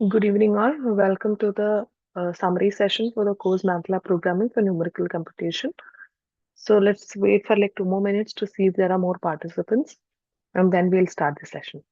Good evening, all. Welcome to the summary session for the course Matlab Programming for Numerical Computation. So let's wait for like 2 more minutes to see if there are more participants, and then we'll start the session.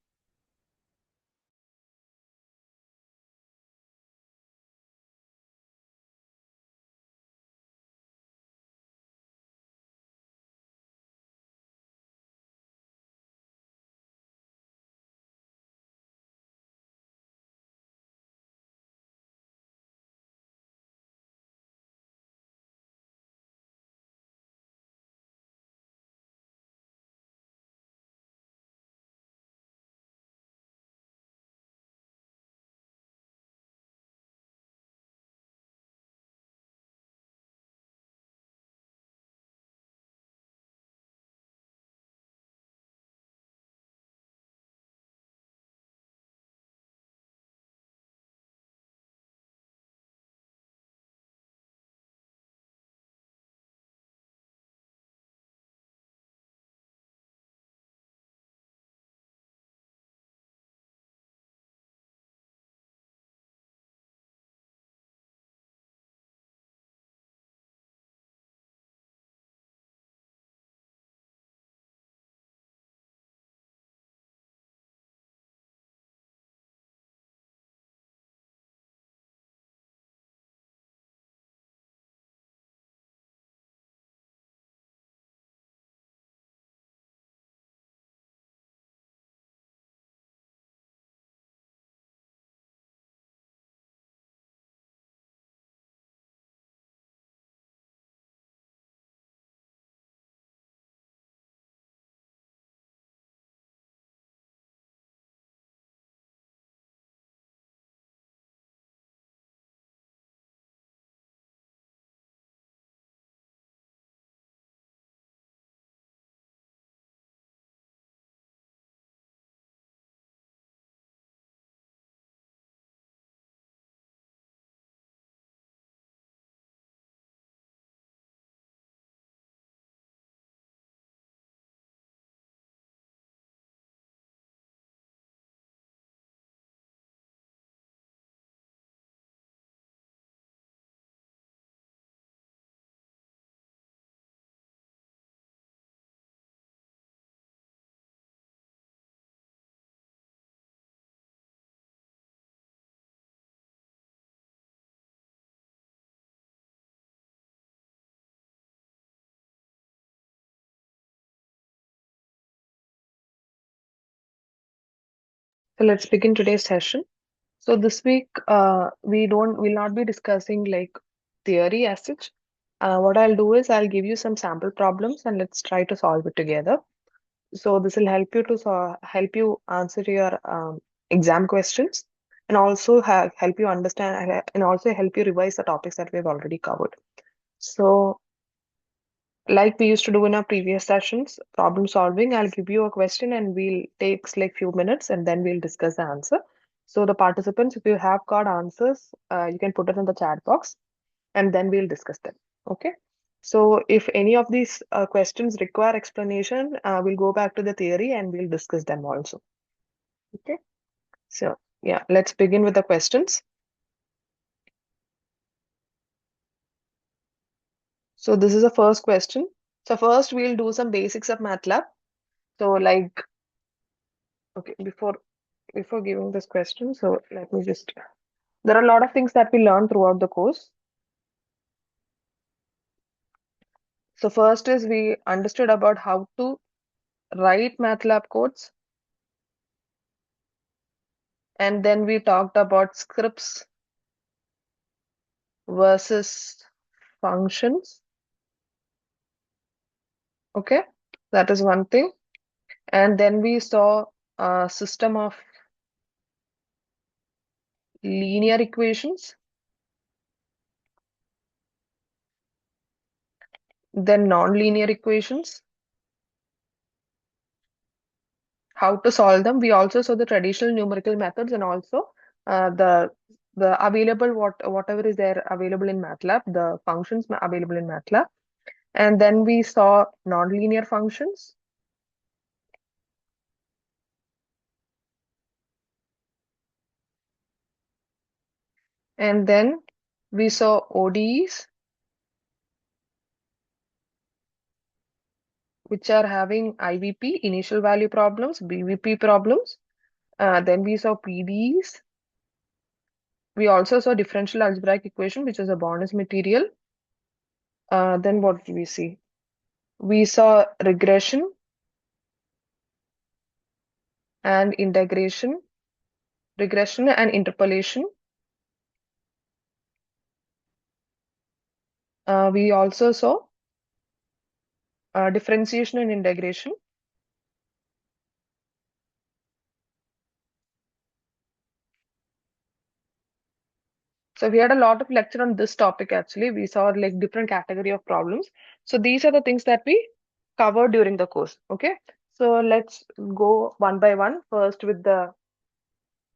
So let's begin today's session. So this week, will not be discussing like theory as such. What I'll do is I'll give you some sample problems and let's try to solve it together. So this will help you to help you answer your exam questions and also help you understand and also help you revise the topics that we've already covered. So like we used to do in our previous sessions, problem solving, I'll give you a question and we'll take like few minutes and then we'll discuss the answer. So the participants, if you have got answers, you can put it in the chat box and then we'll discuss them. Okay. So if any of these questions require explanation, we'll go back to the theory and we'll discuss them also. Okay. So yeah, let's begin with the questions. So this is the first question. So first we'll do some basics of MATLAB. So like, okay, before giving this question, so let me just, there are a lot of things that we learn throughout the course. So first is we understood about how to write MATLAB codes. And then we talked about scripts versus functions. Okay, that is one thing. And then we saw a system of linear equations, then non-linear equations, how to solve them. We also saw the traditional numerical methods and also the available whatever is there available in MATLAB, the functions available in MATLAB. And then we saw non-linear functions. And then we saw ODEs, which are having IVP, initial value problems, BVP problems. Then we saw PDEs. We also saw differential algebraic equation, which is a bonus material. Then what did we see? We saw regression and integration, regression and interpolation. We also saw differentiation and integration. So we had a lot of lecture on this topic actually. We saw like different category of problems. So these are the things that we covered during the course. Okay. So let's go one by one. First with the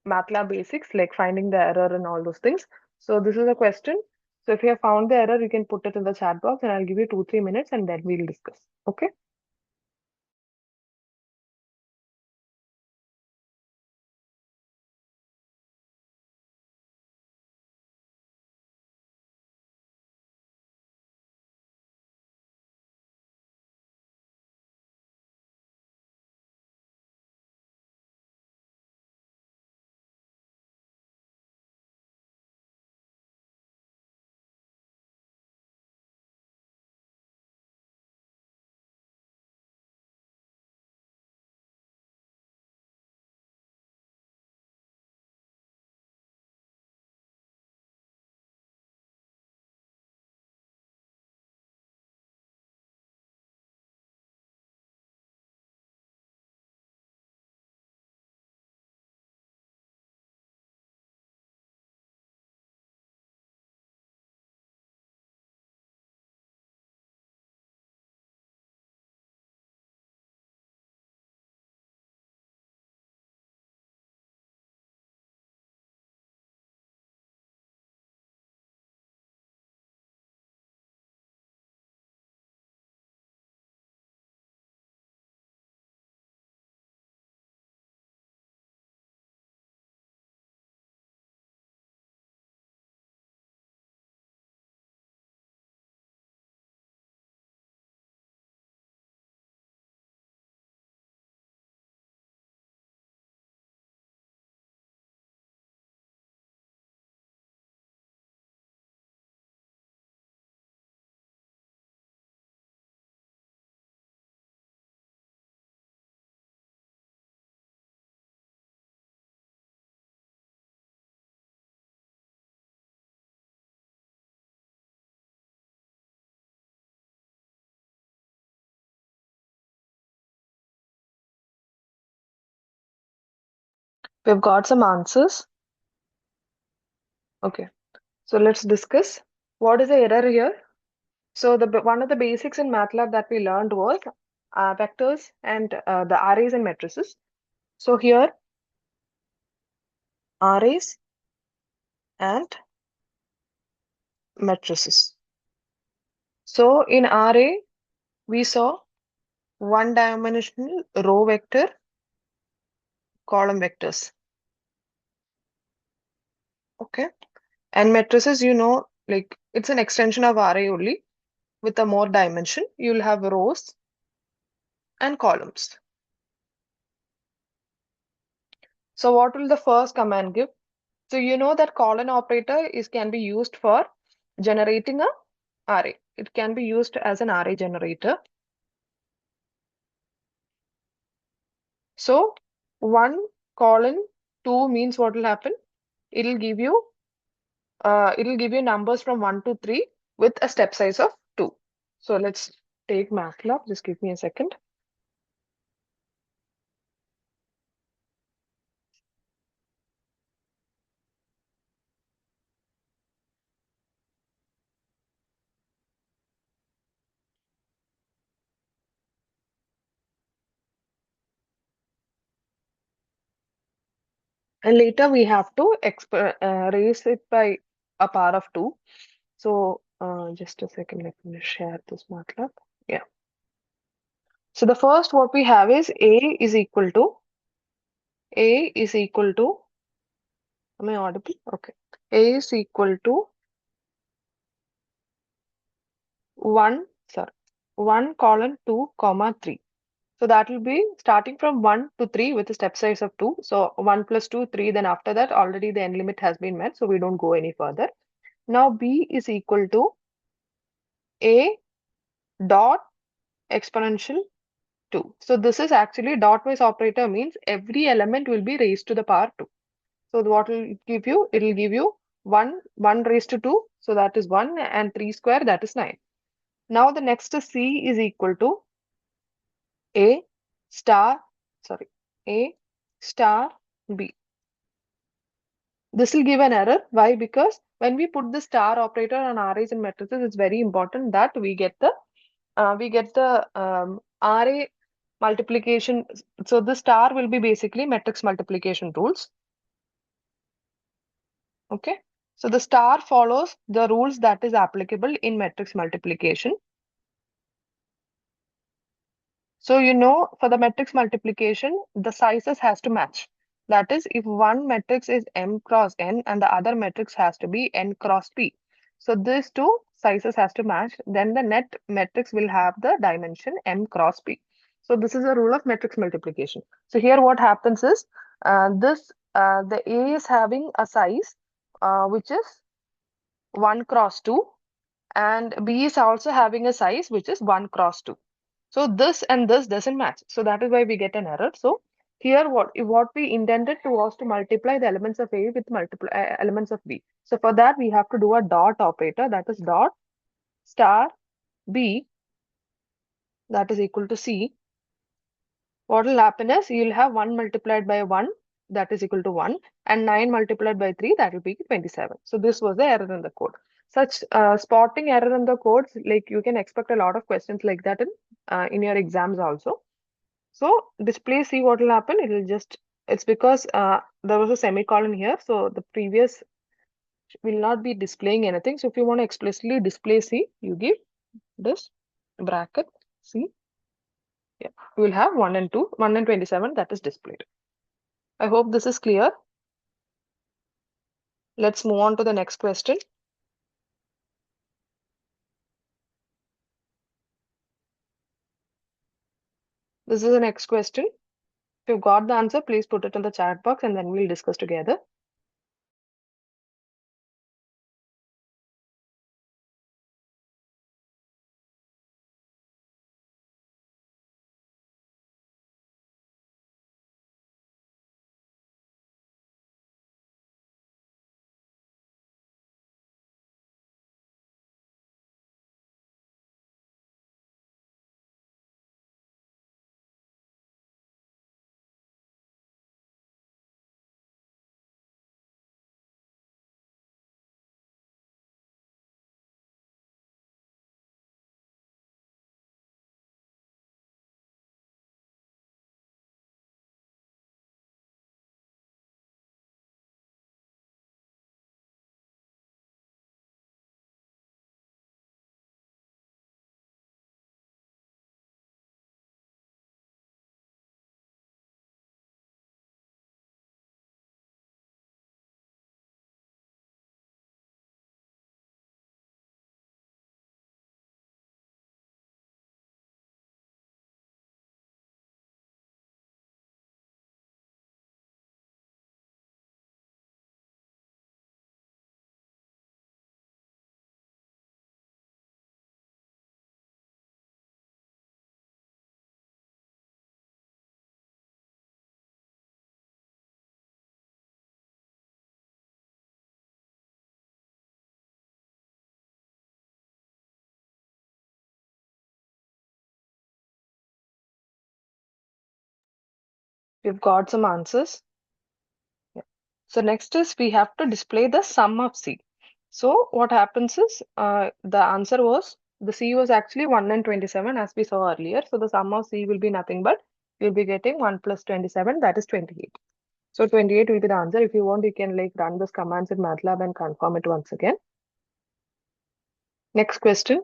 Matlab basics, like finding the error and all those things. So this is a question. So if you have found the error, you can put it in the chat box and I'll give you 2-3 minutes and then we'll discuss. Okay. We've got some answers. Okay. So let's discuss. What is the error here? So the one of the basics in MATLAB that we learned was vectors and the arrays and matrices. So here arrays and matrices. So in array we saw one-dimensional row vector, column vectors. Okay. And matrices, like it's an extension of array only with a more dimension. You'll have rows and columns. So what will the first command give? So you know that colon operator can be used for generating a array. It can be used as an array generator. So 1:2 means what will happen? It'll give you numbers from 1 to 3 with a step size of 2. So let's take Matlab. Just give me a second. And later we have to raise it by a power of 2. So just a second, let me share this Matlab. Yeah. So the first what we have is A is equal to, am I audible? Okay. A is equal to 1, sorry, 1 colon 2 comma 3. So that will be starting from 1 to 3 with a step size of 2. So 1 plus 2, 3. Then after that, already the end limit has been met. So we don't go any further. Now B is equal to A dot exponential 2. So this is actually dot wise operator means every element will be raised to the power 2. So what will it give you? It will give you 1 raised to 2. So that is 1 and 3 square, that is 9. Now the next C is equal to A star, sorry, A star B. This will give an error. Why? Because when we put the star operator on arrays and matrices, it's very important that we get the array multiplication. So the star will be basically matrix multiplication rules. Okay. So the star follows the rules that is applicable in matrix multiplication. So you know, for the matrix multiplication, the sizes has to match. That is, if one matrix is m cross n and the other matrix has to be n cross p. So these two sizes has to match, then the net matrix will have the dimension m cross p. So this is a rule of matrix multiplication. So here what happens is, the A is having a size which is 1 cross 2 and B is also having a size which is 1 cross 2. So this and this doesn't match. So that is why we get an error. So here what we intended to was to multiply the elements of A with multiple elements of B. So for that we have to do a dot operator, that is dot star B, that is equal to C. What will happen is you'll have 1 multiplied by 1, that is equal to 1, and 9 multiplied by 3, that will be 27. So this was the error in the code. Such spotting error in the codes, like you can expect a lot of questions like that in your exams also. So display C, what will happen? It will just, it's because there was a semicolon here. So the previous will not be displaying anything. So if you want to explicitly display C, you give this bracket C. Yeah, we will have 1 and 2, 1 and 27 that is displayed. I hope this is clear. Let's move on to the next question. This is the next question. If you've got the answer, please put it in the chat box and then we'll discuss together. We've got some answers. Yeah. So next is we have to display the sum of C. So what happens is the answer was the C was actually 1 and 27 as we saw earlier. So the sum of C will be nothing but you'll be getting 1 plus 27, that is 28. So 28 will be the answer. If you want, you can like run this commands in Matlab and confirm it once again. Next question.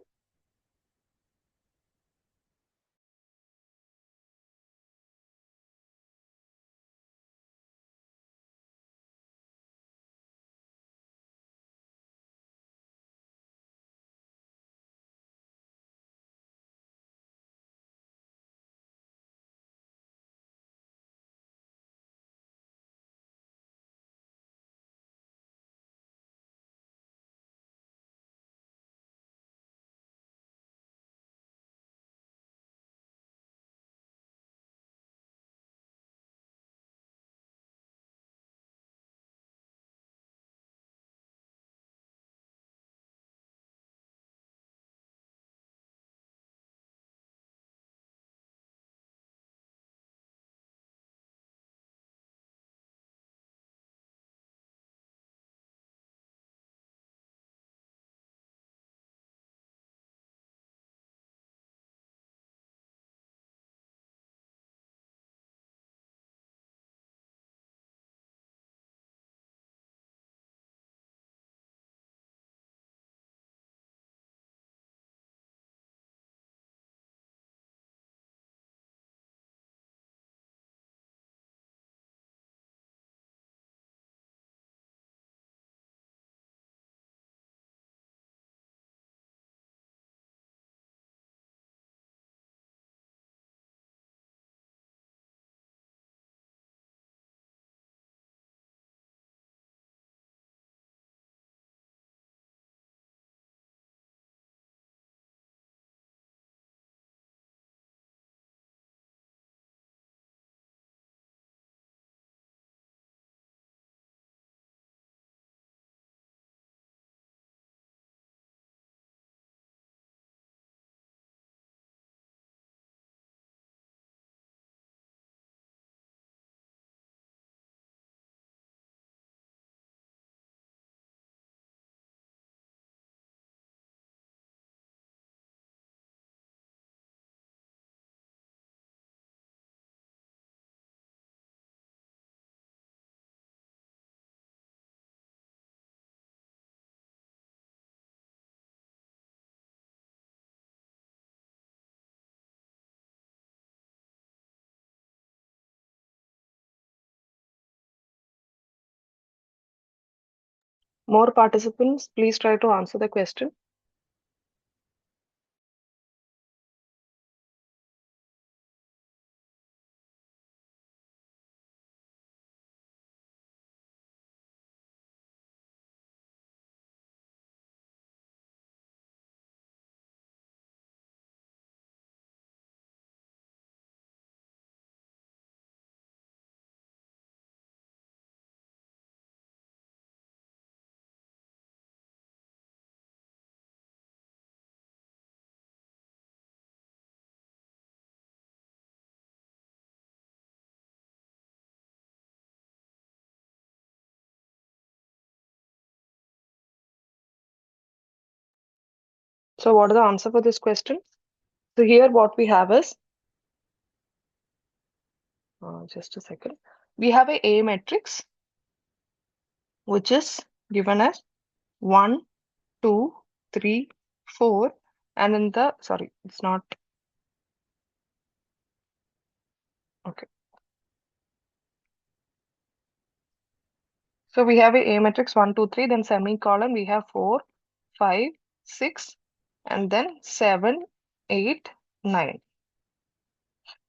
More participants, please try to answer the question. So what is the answer for this question? So here what we have is, just a second. We have a matrix, which is given as 1, 2, 3, 4, and in the, sorry, it's not, okay. So we have a matrix 1, 2, 3, then semicolon, we have 4, 5, 6, and then 7, 8, 9.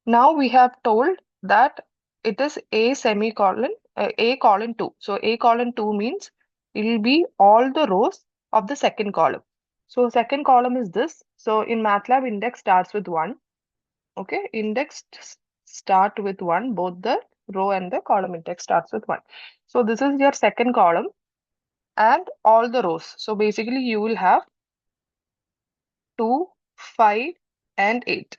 Now we have told that it is a semicolon, a colon 2. So a colon 2 means it will be all the rows of the second column. So second column is this. So in MATLAB, index starts with 1. Okay, start with 1. Both the row and the column index starts with 1. So this is your second column and all the rows. So basically you will have 2, 5, and 8.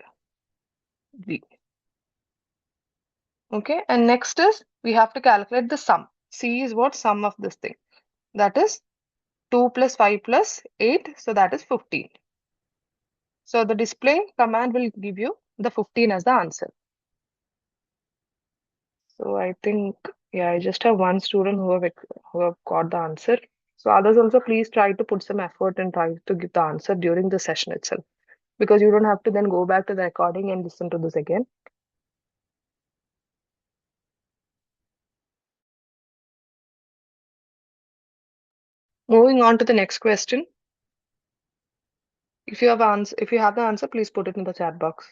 Okay, and next is we have to calculate the sum. C is what? Sum of this thing. That is 2 plus 5 plus 8, so that is 15. So the display command will give you the 15 as the answer. So I think, yeah, I just have one student who have got the answer. So others also, please try to put some effort and try to give the answer during the session itself, because you don't have to then go back to the recording and listen to this again. Moving on to the next question. If you have the answer, please put it in the chat box.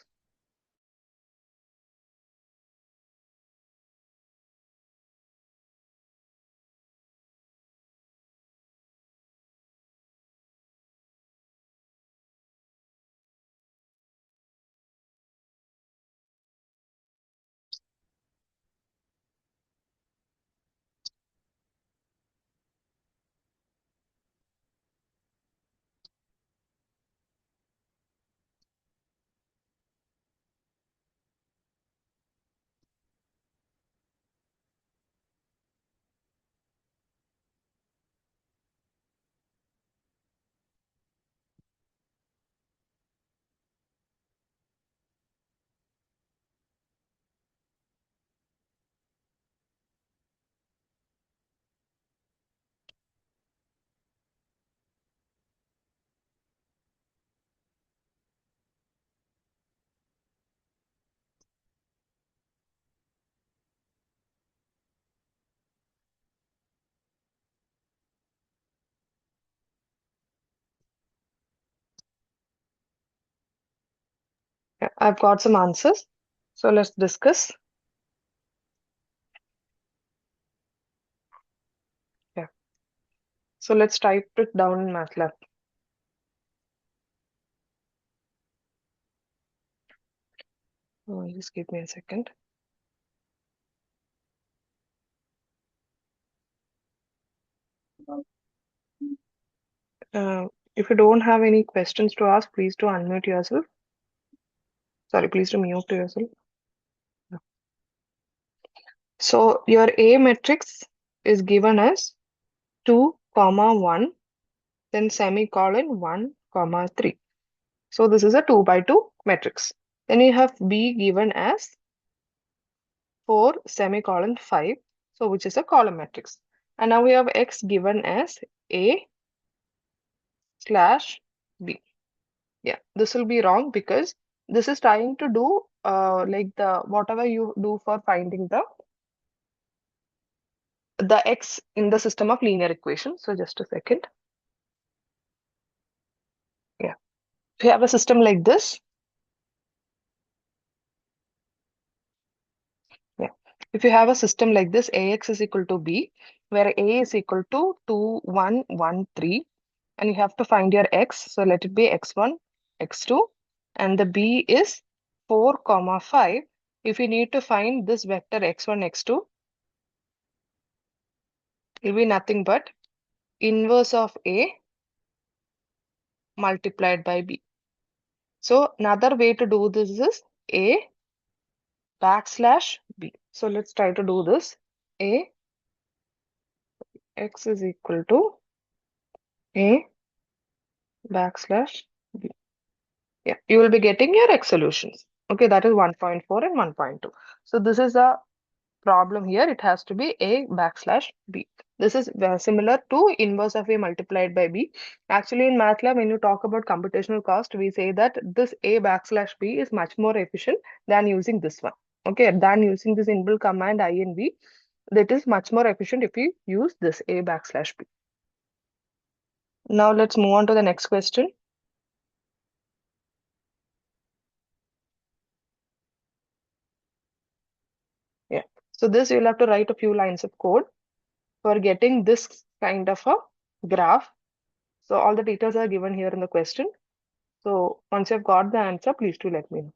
Yeah, I've got some answers. So let's discuss. Yeah. So let's type it down in MATLAB. Just give me a second. If you don't have any questions to ask, please to unmute yourself. Sorry, please to mute yourself. Yeah. So your A matrix is given as 2, comma 1, then semicolon 1, comma 3. So this is a 2 by 2 matrix. Then you have B given as 4, semicolon 5, so which is a column matrix. And now we have X given as A slash B. Yeah, this will be wrong because this is trying to do like the whatever you do for finding the the x in the system of linear equations. So just a second. Yeah. If you have a system like this, yeah. If you have a system like this, ax is equal to b, where a is equal to 2, 1, 1, 3, and you have to find your x. So let it be x1, x2, and the b is 4, comma 5. If you need to find this vector x1, x2, it will be nothing but inverse of a multiplied by b. So another way to do this is a backslash b. So let's try to do this. A x is equal to a backslash b. Yeah, you will be getting your x solutions. Okay, that is 1.4 and 1.2. So this is a problem here. It has to be a backslash b. This is similar to inverse of a multiplied by b. Actually, in Matlab, when you talk about computational cost, we say that this a backslash b is much more efficient than using this one. Okay, than using this inbuilt command I and b. That is much more efficient if you use this a backslash b. Now let's move on to the next question. Yeah. So this you'll have to write a few lines of code for getting this kind of a graph. So all the details are given here in the question. So once you've got the answer, please do let me know.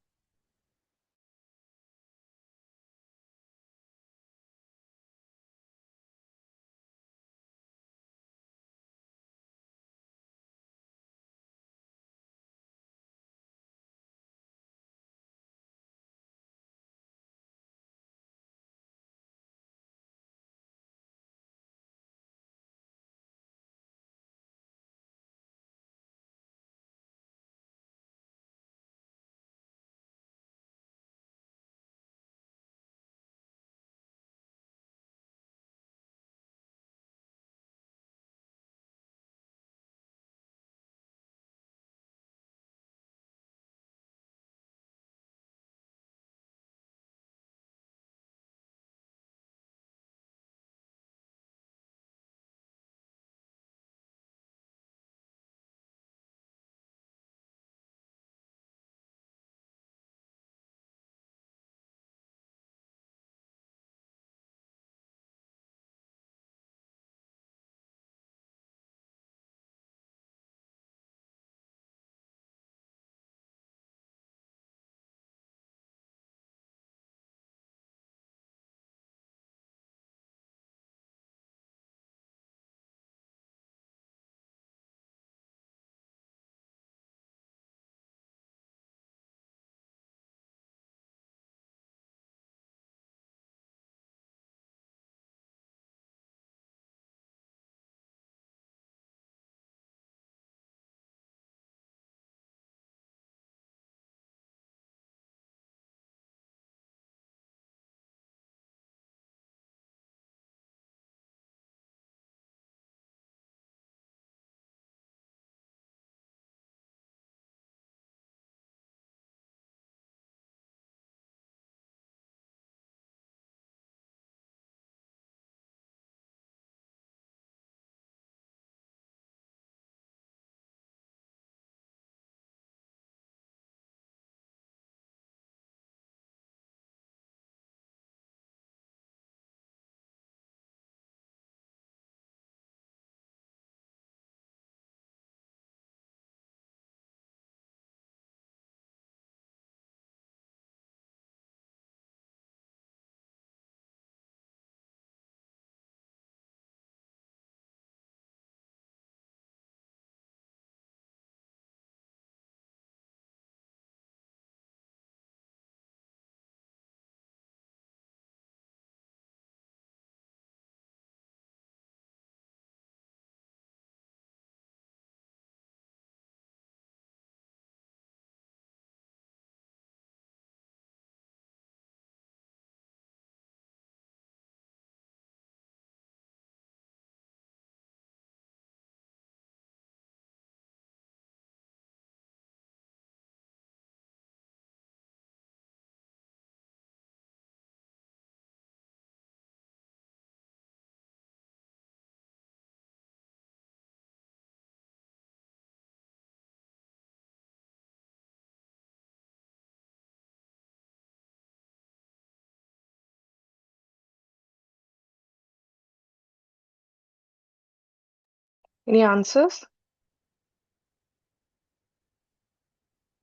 Any answers?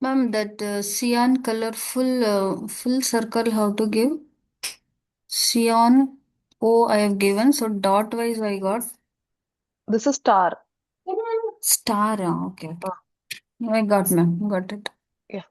Ma'am, that cyan color full circle how to give? Cyan O I have given, so dot wise I got This is star. star. Okay, okay. Ah, I got, ma'am. Got it. yeah.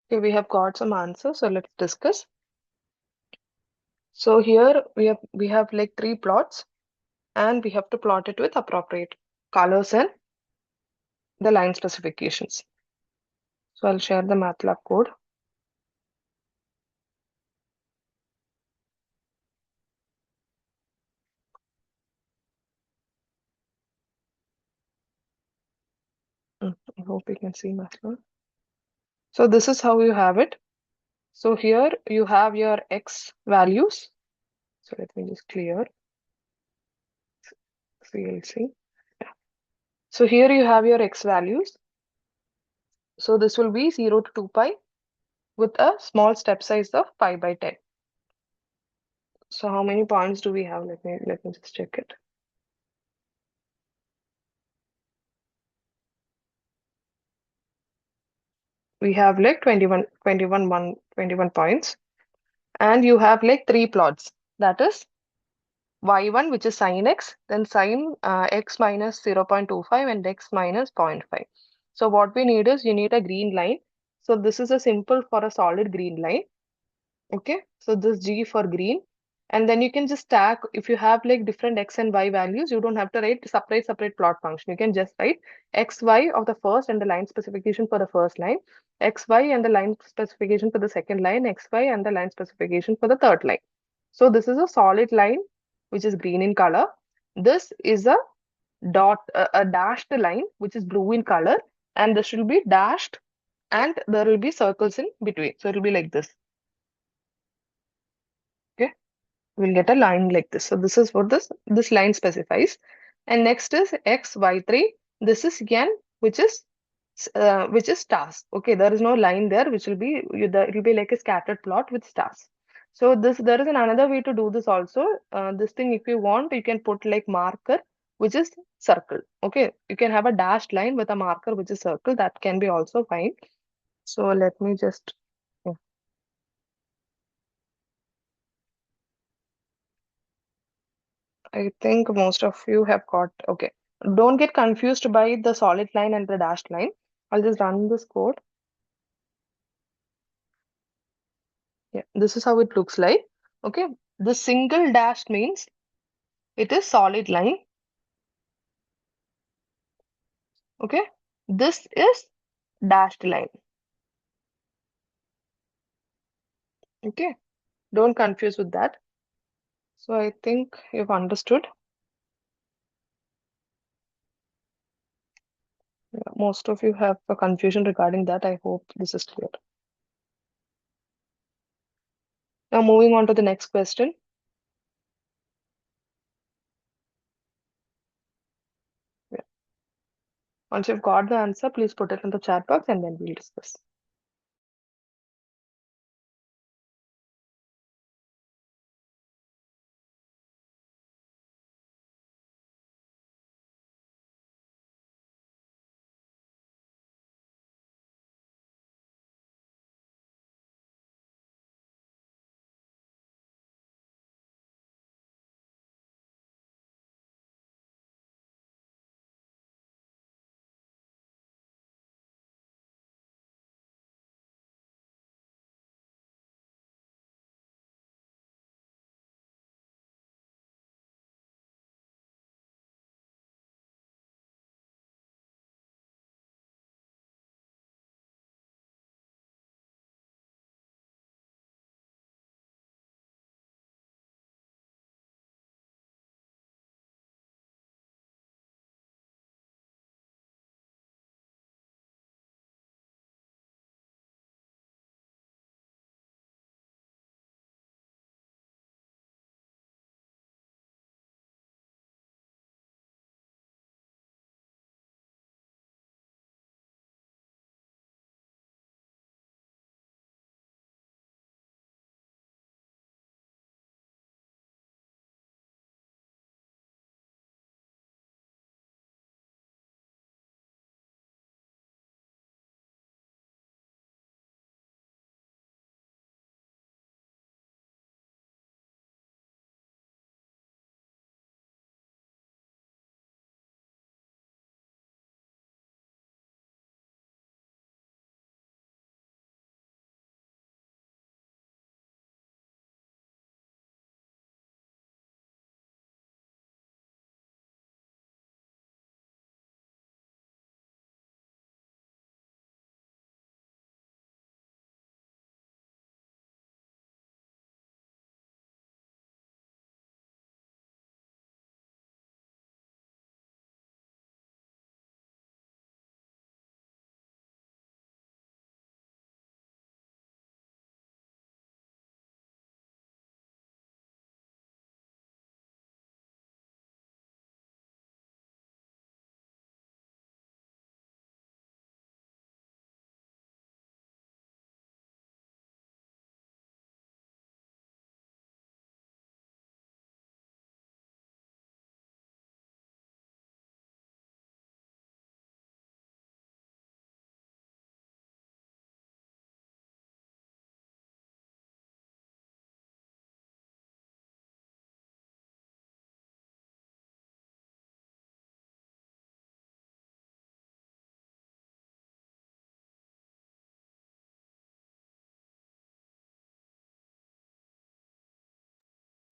Okay, we have got some answers, so let's discuss. So here we have like three plots, and we have to plot it with appropriate colors and the line specifications. So I'll share the MATLAB code. I hope you can see MATLAB. So this is how you have it. So here you have your X values. So let me just clear CLC. Yeah. So here you have your X values. So this will be 0 to 2 pi with a small step size of pi by 10. So how many points do we have? Let me just check it. We have like 21 points, and you have like three plots. That is y1, which is sine x, then sine x minus 0.25 and x minus 0.5. So what we need is you need a green line. So this is a simple for a solid green line. Okay, so this G for green. And then you can just stack, if you have like different X and Y values, you don't have to write separate plot function. You can just write XY of the first and the line specification for the first line, XY and the line specification for the second line, XY and the line specification for the third line. So this is a solid line, which is green in color. This is a dashed line, which is blue in color. And this will be dashed and there will be circles in between. So it will be like this. Okay. We'll get a line like this. So this is what this line specifies. And next is x, y3. This is n, which is stars. Okay, there is no line there, which will be it will be like a scattered plot with stars. So there is another way to do this also. This thing, if you want, you can put like marker, which is circle. Okay, you can have a dashed line with a marker, which is circle. That can be also fine. So let me just. Yeah. I think most of you have got, okay. Don't get confused by the solid line and the dashed line. I'll just run this code. Yeah, this is how it looks like. Okay, the single dash means it is solid line. Okay, this is dashed line. Okay, don't confuse with that. So I think you've understood. Yeah, most of you have a confusion regarding that. I hope this is clear. Now moving on to the next question. Yeah. Once you've got the answer, please put it in the chat box and then we'll discuss.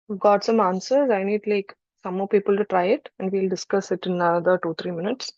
We've got some answers. I need like some more people to try it and we'll discuss it in another 2-3 minutes.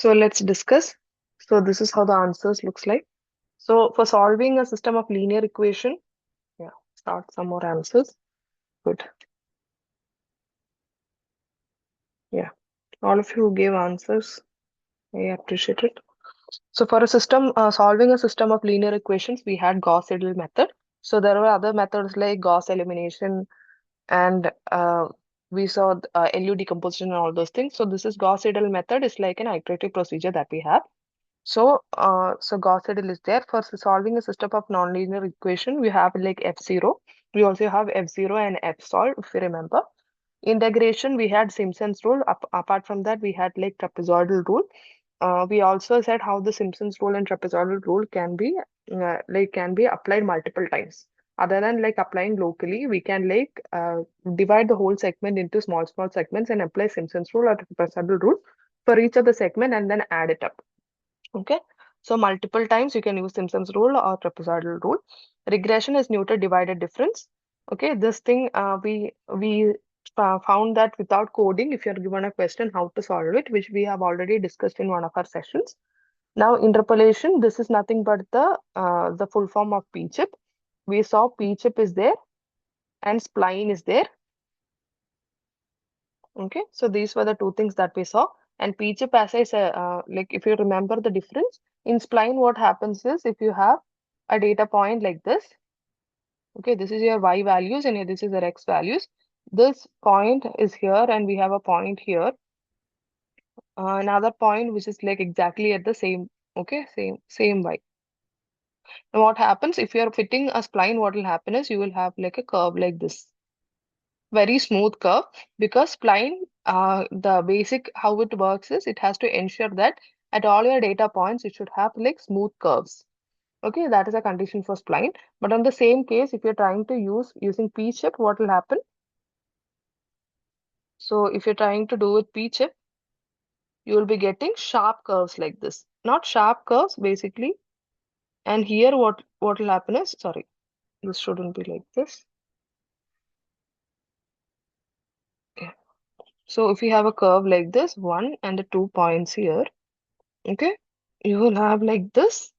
So let's discuss. So this is how the answers looks like. So for solving a system of linear equation, yeah, start some more answers. Good. Yeah, all of you who gave answers, I appreciate it. So for a system, solving a system of linear equations, we had Gauss-Seidel method. So there were other methods like Gauss elimination and we saw LU decomposition and all those things. So this is Gauss-Seidel method is like an iterative procedure that we have. So Gauss-Seidel is there for solving a system of nonlinear equation. We have like F0. We also have F0 and F solve if you remember. Integration, we had Simpson's rule. Apart from that, we had like trapezoidal rule. We also said how the Simpson's rule and trapezoidal rule can be applied multiple times. Other than like applying locally, we can divide the whole segment into small segments and apply Simpson's rule or trapezoidal rule for each of the segment and then add it up. Okay, so multiple times you can use Simpson's rule or trapezoidal rule. Regression is neuter divided difference. Okay, this thing we found that without coding, if you're given a question, how to solve it, which we have already discussed in one of our sessions. Now, interpolation, this is nothing but the full form of p-chip. We saw p-chip is there and spline is there. Okay, so these were the two things that we saw. And p-chip, as I said, like if you remember the difference, in spline, what happens is if you have a data point like this, okay, this is your y values and this is your x values. This point is here and we have a point here. Another point which is like exactly at the same, okay, same y. Now what happens if you're fitting a spline, what will happen is you will have like a curve like this. Very smooth curve because spline, the basic how it works is it has to ensure that at all your data points it should have like smooth curves. Okay, that is a condition for spline. But on the same case, if you're trying to using p-chip, what will happen? So if you're trying to do with p-chip, you will be getting sharp curves like this. Not sharp curves basically. And here what will happen is, sorry, this shouldn't be like this. Yeah. So if you have a curve like this, one and the 2 points here, okay, you will have like this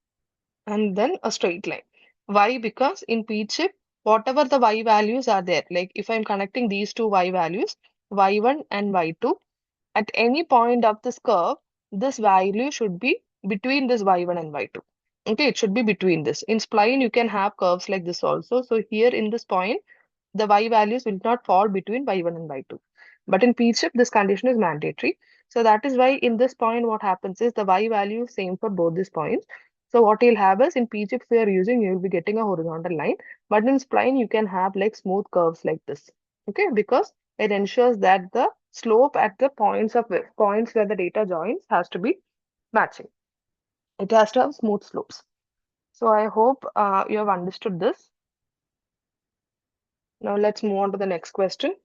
and then a straight line. Why? Because in p-chip, whatever the y values are there, like if I'm connecting these two y values, y1 and y2, at any point of this curve, this value should be between this y1 and y2. Okay, it should be between this. In spline, you can have curves like this also. So here in this point, the y values will not fall between y1 and y2. But in p-chip, this condition is mandatory. So that is why in this point, what happens is the y value is same for both these points. So what you'll have is in p-chip, if you are using, you'll be getting a horizontal line. But in spline, you can have like smooth curves like this. Okay, because it ensures that the slope at the points where the data joins has to be matching. It has to have smooth slopes. So I hope you have understood this. Now let's move on to the next question.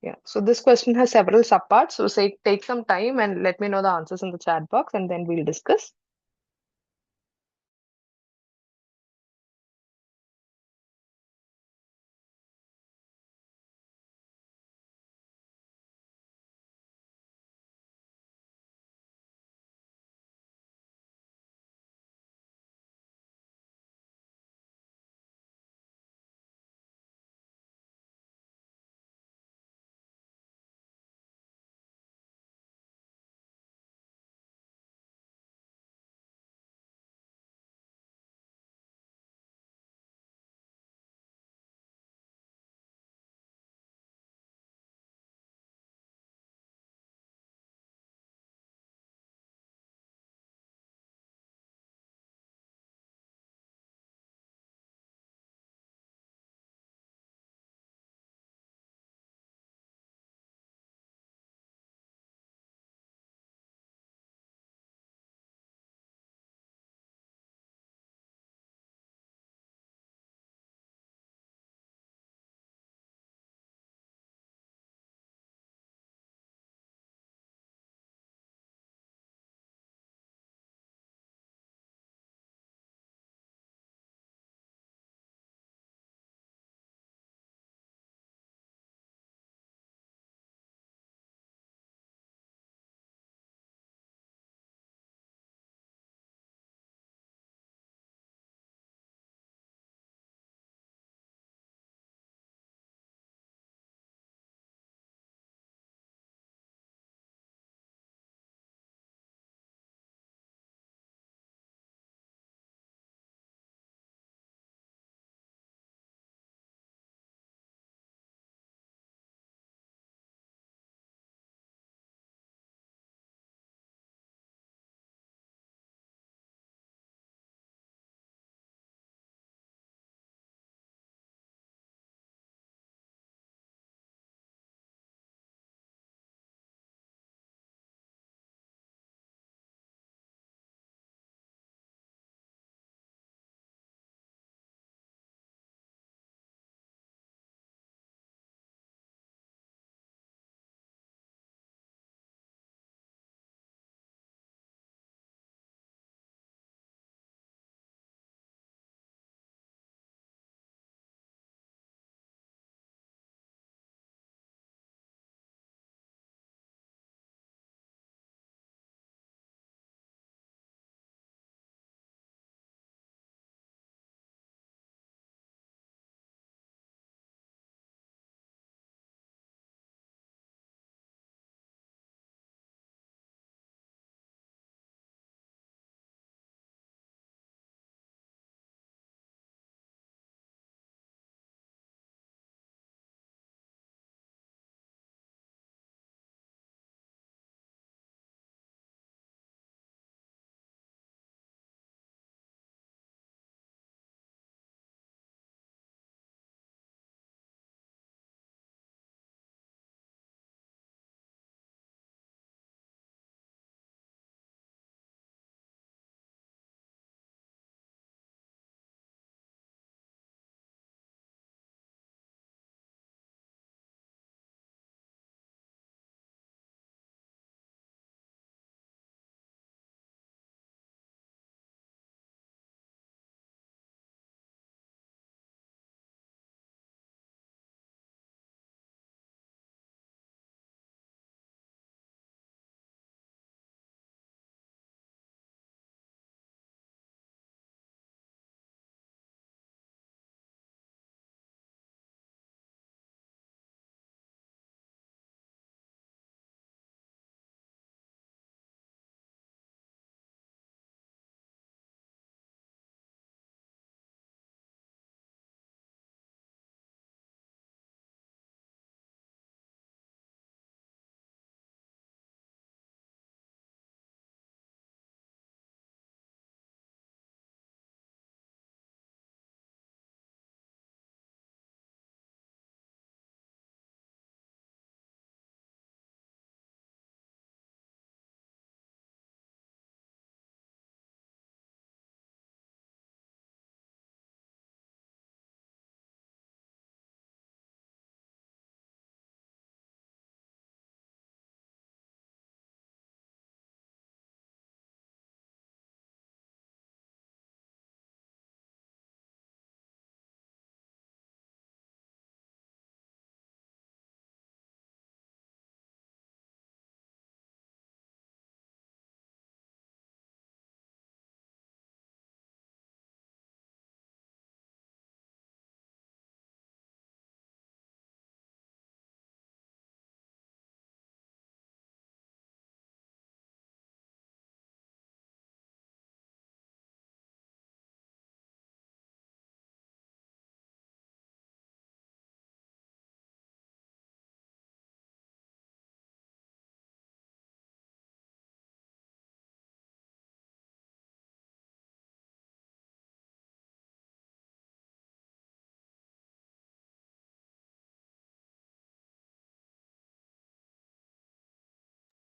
Yeah, so this question has several subparts. So say take some time and let me know the answers in the chat box and then we'll discuss.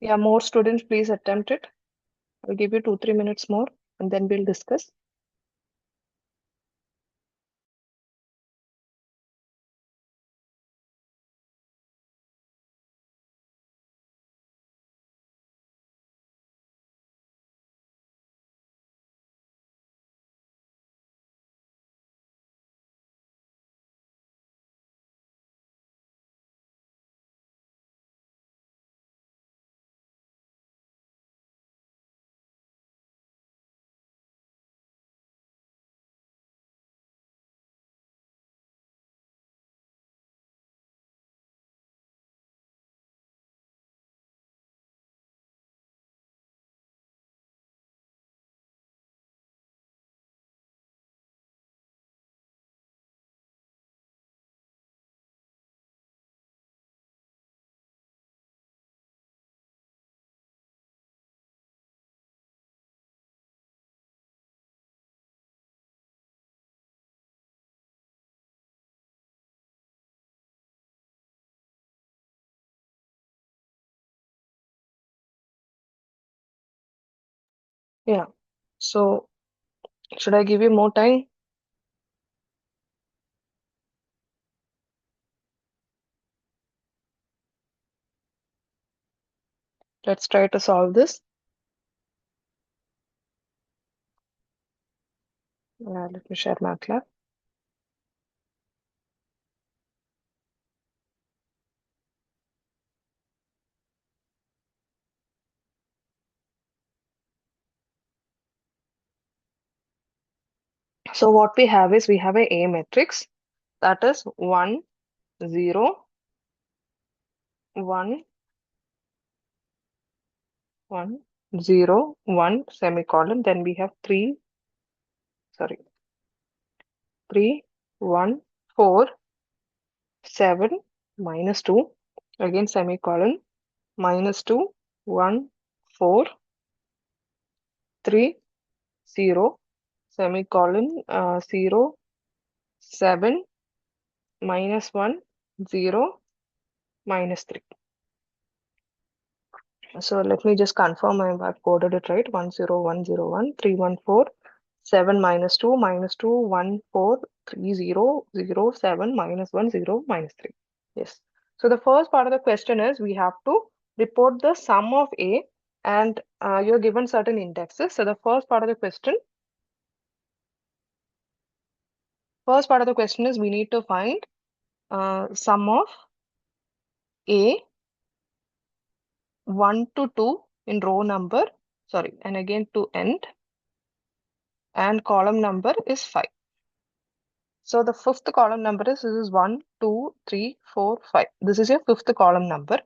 Yeah, more students, please attempt it. I'll give you 2-3 minutes more and then we'll discuss. Yeah. So should I give you more time? Let's try to solve this. Let me share Matlab. So what we have is we have a matrix that is 1, 0, 1, 1, 0, 1 semicolon. Then we have 3, sorry, 3, 1, 4, 7, minus 2, again semicolon, minus 2, 1, 4, 3, 0, semicolon, 0, 7, minus 1, 0, minus 3. So let me just confirm I've coded it right. 10101 314 7 minus 2 minus 2 1 4 3 0 0 7 minus 1 0 minus 3. Yes. So the first part of the question is we have to report the sum of A and you're given certain indexes. So the first part of the question is we need to find sum of A 1 to 2 in row number, sorry, and again to end, and column number is 5. So the fifth column number is this is 1, 2, 3, 4, 5. This is your fifth column number.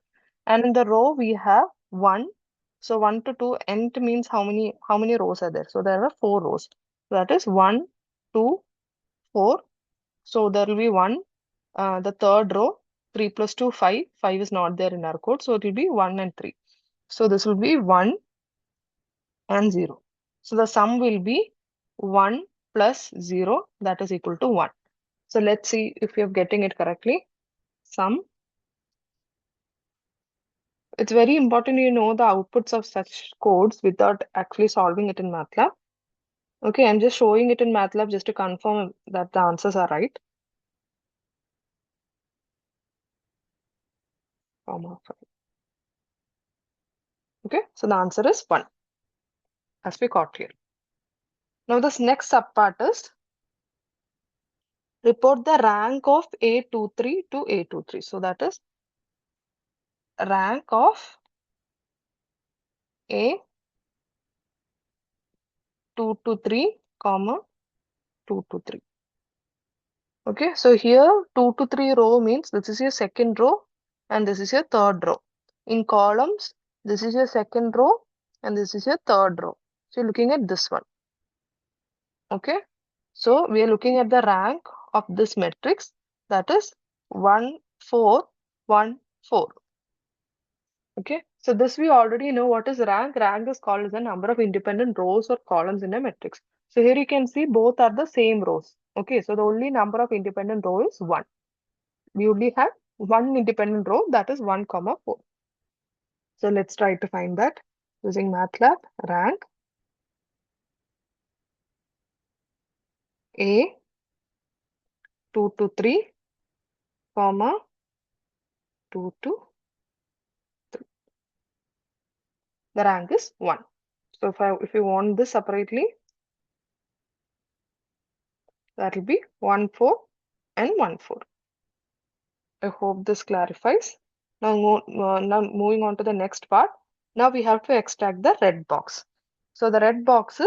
And in the row we have 1. So 1 to 2 nth means how many rows are there? So there are 4 rows. That is 1, 2, 4. So there will be 1. The third row 3 plus 2 5. 5 is not there in our code. So it will be 1 and 3. So this will be 1 and 0. So the sum will be 1 plus 0, that is equal to 1. So let's see if you're getting it correctly. Sum. It's very important you know the outputs of such codes without actually solving it in Matlab. Okay, I'm just showing it in Matlab just to confirm that the answers are right. Comma 5. Okay, so the answer is 1, as we got here. Now this next subpart is report the rank of A23 to A23. So that is rank of A2 to 3, comma 2 to 3. Okay, so here 2 to 3 row means this is your second row and this is your third row. In columns, this is your second row and this is your third row. So you're looking at this one. Okay, so we are looking at the rank of this matrix, that is 1, 4, 1, 4. Okay, so this we already know what is rank. Rank is called as the number of independent rows or columns in a matrix. So here you can see both are the same rows. Okay, so the only number of independent row is 1. We only have one independent row, that is 1 comma 4. So let's try to find that using Matlab. Rank A 2 to 3, comma 2 to 3. The rank is 1. So if you want this separately, that will be 1 4 and 1 4. I hope this clarifies. Now moving on to the next part. Now we have to extract the red box. So the red box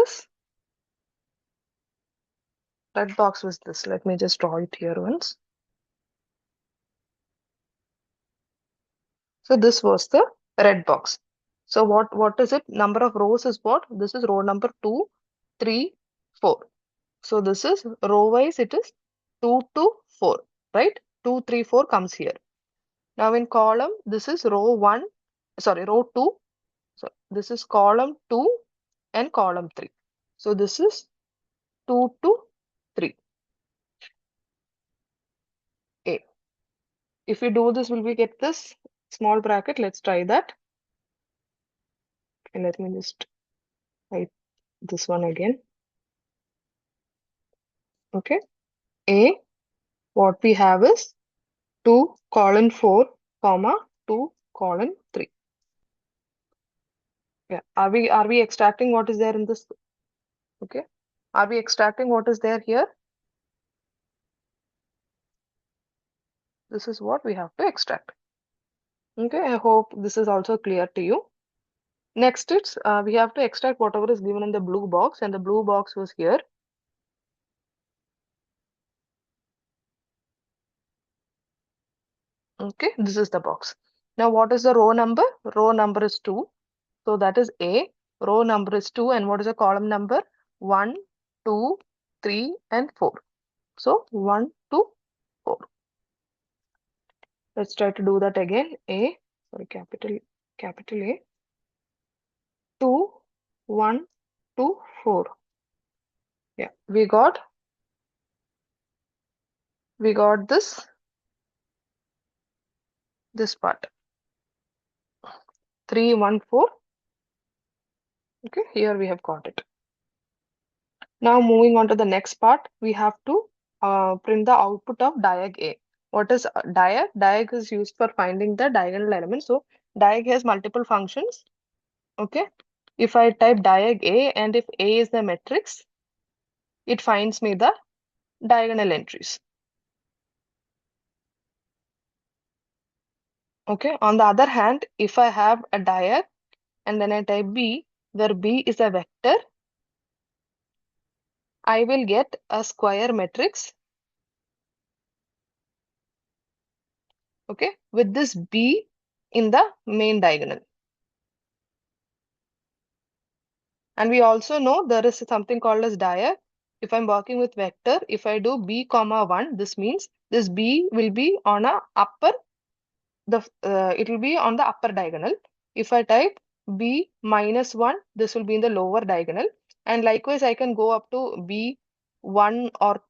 was this. Let me just draw it here once. So this was the red box. So what is it? Number of rows is what? This is row number 2, 3, 4. So this is row wise, it is 2 to 4, right? 2, 3, 4 comes here. Now in column, this is row 1, sorry, row 2. So this is column 2 and column 3. So this is 2 to 3, A. If we do this, will we get this small bracket? Let's try that. And let me just write this one again. Okay. A, what we have is 2 colon 4, comma 2 colon 3. Yeah. Are we extracting what is there in this? Okay. Are we extracting what is there here? This is what we have to extract. Okay. I hope this is also clear to you. Next, we have to extract whatever is given in the blue box, and the blue box was here. Okay, this is the box. Now, what is the row number? Row number is 2. So that is A. Row number is 2. And what is the column number? 1, 2, 3, and 4. So 1, 2, 4. Let's try to do that again. A, sorry, capital A. 2, 1, 2, 4. Yeah, we got this part. 3, 1, 4. Okay, here we have got it. Now moving on to the next part, we have to print the output of diag A. What is diag? Diag is used for finding the diagonal element. So diag has multiple functions. Okay. If I type diag A and if A is the matrix, it finds me the diagonal entries. Okay. On the other hand, if I have a diag and then I type B, where B is a vector, I will get a square matrix. Okay. With this B in the main diagonal. And we also know there is something called as diag. If I'm working with vector, if I do b comma 1, this means this b will be on a upper, it will be on the upper diagonal. If I type b minus 1, this will be in the lower diagonal. And likewise, I can go up to b 1 or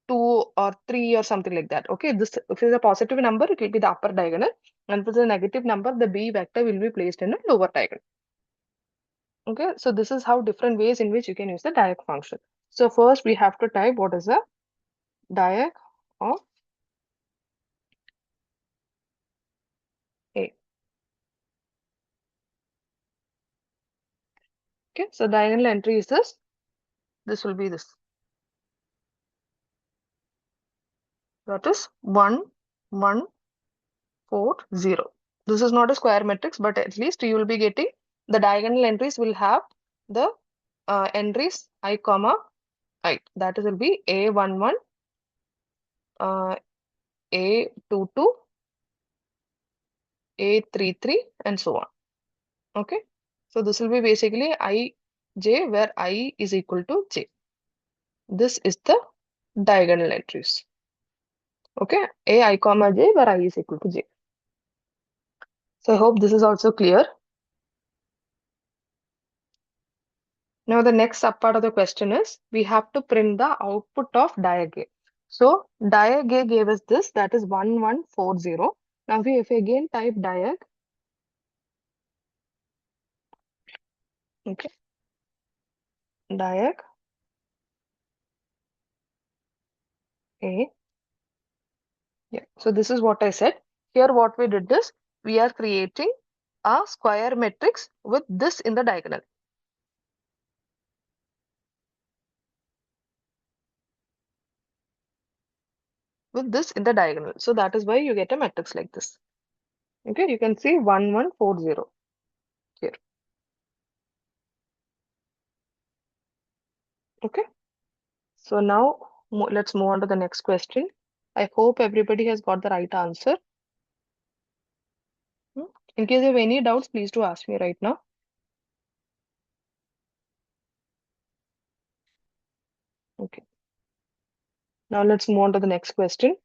2 or 3 or something like that. Okay, this if it's a positive number, it will be the upper diagonal. And if it's a negative number, the b vector will be placed in the lower diagonal. Okay, so this is how different ways in which you can use the diag function. So first we have to type what is the diag of A. Okay, so diagonal entry is this. This will be this. That is 1, 1, 4, 0. This is not a square matrix, but at least you will be getting the diagonal entries will have the entries I comma I. That is will be A11, A22, A33, and so on. Okay, so this will be basically ij where I is equal to j. This is the diagonal entries. Okay, I comma j where I is equal to j. So I hope this is also clear. Now the next subpart of the question is we have to print the output of diag A. So diag A gave us this, that is 1140. Now if we again type diag, Okay, diag A. Yeah. So this is what I said. Here, what we did is we are creating a square matrix with this in the diagonal. With this in the diagonal. So that is why you get a matrix like this. Okay, you can see 1140 here. Okay, so now let's move on to the next question. I hope everybody has got the right answer. Hmm. In case you have any doubts, please do ask me right now. Okay, now let's move on to the next question.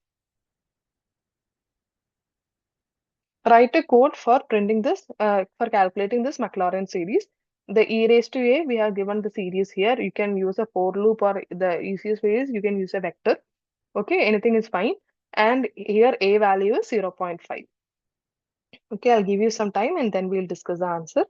Write a code for printing this, for calculating this Maclaurin series. The e raised to a, we have given the series here. You can use a for loop, or the easiest way is you can use a vector. Okay, anything is fine. And here a value is 0.5. Okay, I'll give you some time and then we'll discuss the answer.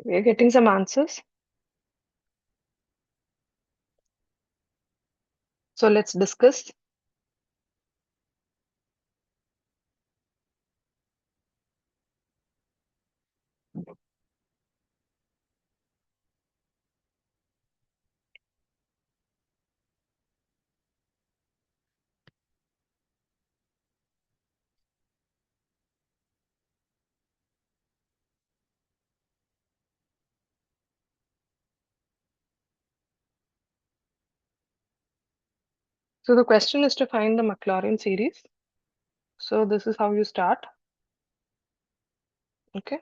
We are getting some answers. So let's discuss. So the question is to find the Maclaurin series. So this is how you start. Okay.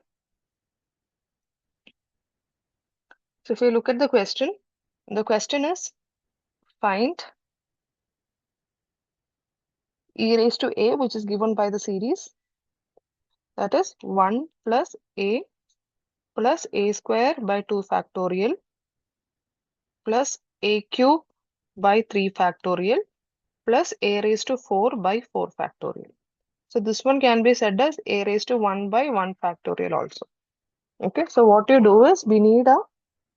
So if you look at the question is find e raised to a, which is given by the series. That is 1 plus a square by 2 factorial plus a cube by 3 factorial plus a raised to 4 by 4 factorial. So this one can be said as a raised to 1 by 1 factorial also. Okay, so what you do is we need a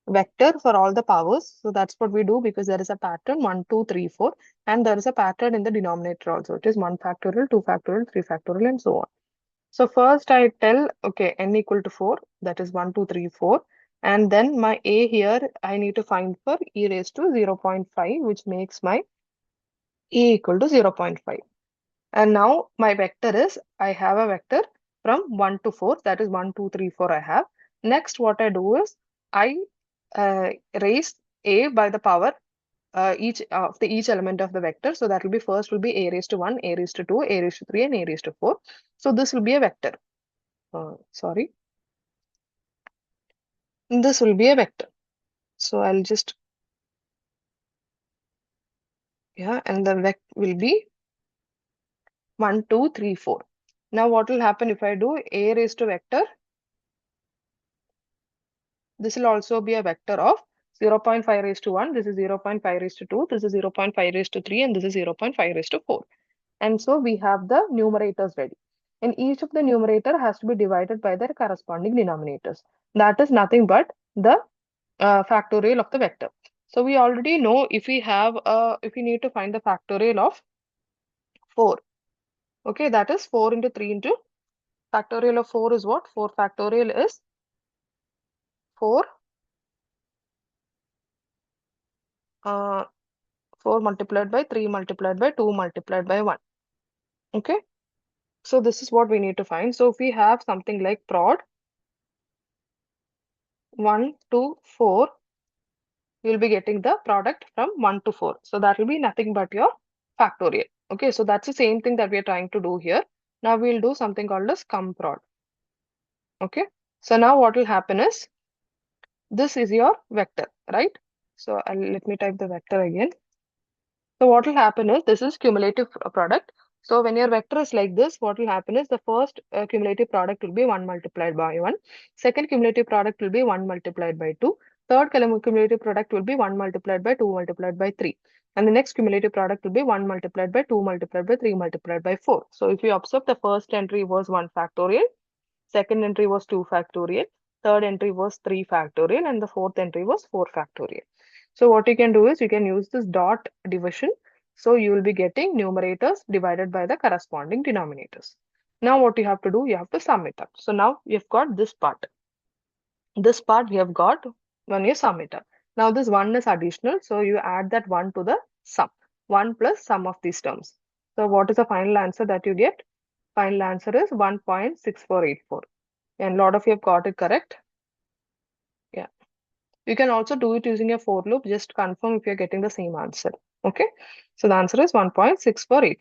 vector for all the powers. So that's what we do because there is a pattern 1, 2, 3, 4, and there is a pattern in the denominator also. It is 1 factorial, 2 factorial, 3 factorial, and so on. So first I tell, okay, n equal to 4, that is 1, 2, 3, 4. And then my a here, I need to find for e raised to 0.5, which makes my e equal to 0.5. And now my vector is, I have a vector from 1 to 4, that is 1, 2, 3, 4 I have. Next, what I do is, I raise a by the power each element of the vector. So that will be first will be a raised to 1, a raised to 2, a raised to 3, and a raised to 4. So this will be a vector. Sorry. This will be a vector. So I'll just, yeah, and the vector will be 1, 2, 3, 4. Now what will happen if I do a raised to vector? This will also be a vector of 0.5 raised to 1, this is 0.5 raised to 2, this is 0.5 raised to 3, and this is 0.5 raised to 4. And so we have the numerators ready. And each of the numerator has to be divided by their corresponding denominators. That is nothing but the factorial of the vector. So we already know if we have, if we need to find the factorial of 4. Okay, that is 4 into 3 into factorial of 4 is what? 4 factorial is 4. 4 multiplied by 3 multiplied by 2 multiplied by 1. Okay, so this is what we need to find. So if we have something like prod 1 to 4, you will be getting the product from 1 to 4. So that will be nothing but your factorial. Okay, so that's the same thing that we are trying to do here. Now we'll do something called as cum prod. Okay, so now what will happen is this is your vector, right? So let me type the vector again. So what will happen is this is cumulative product. So when your vector is like this, what will happen is the first cumulative product will be 1 multiplied by 1. Second cumulative product will be 1 multiplied by 2. Third cumulative product will be 1 multiplied by 2 multiplied by 3. And the next cumulative product will be 1 multiplied by 2 multiplied by 3 multiplied by 4. So if you observe, the first entry was 1 factorial, second entry was 2 factorial, third entry was 3 factorial, and the fourth entry was 4 factorial. So what you can do is you can use this dot division. So you will be getting numerators divided by the corresponding denominators. Now what you have to do, you have to sum it up. So now you've got this part. This part we have got when you sum it up. Now this 1 is additional, so you add that 1 to the sum. 1 plus sum of these terms. So what is the final answer that you get? Final answer is 1.6484. And a lot of you have got it correct. Yeah. You can also do it using a for loop. Just confirm if you're getting the same answer. Okay. So the answer is 1.6484.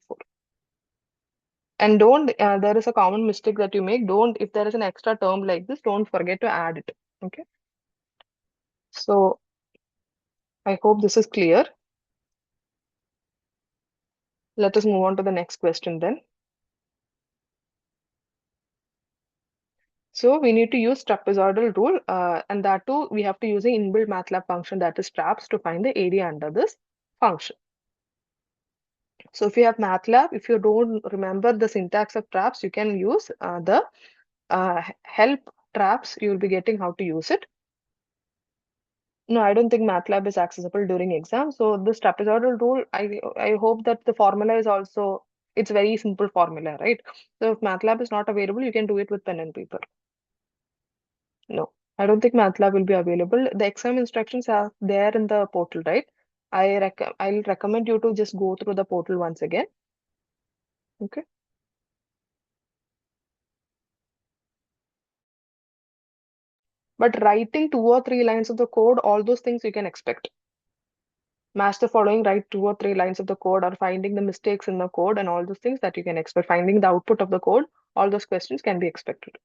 And don't, there is a common mistake that you make. Don't, if there is an extra term like this, don't forget to add it. Okay. So I hope this is clear. Let us move on to the next question then. So we need to use trapezoidal rule, and that too we have to use an inbuilt MATLAB function, that is traps, to find the area under this function. So if you have MATLAB, if you don't remember the syntax of traps, you can use the help traps, you will be getting how to use it. No, I don't think MATLAB is accessible during exam. So this trapezoidal rule, I hope that the formula is also, it's very simple formula, right? So if MATLAB is not available, you can do it with pen and paper. No, I don't think MATLAB will be available. The exam instructions are there in the portal, right? I'll recommend you to just go through the portal once again. Okay. But writing 2 or 3 lines of the code, all those things you can expect. Match the following, write 2 or 3 lines of the code, or finding the mistakes in the code and all those things that you can expect. Finding the output of the code, all those questions can be expected.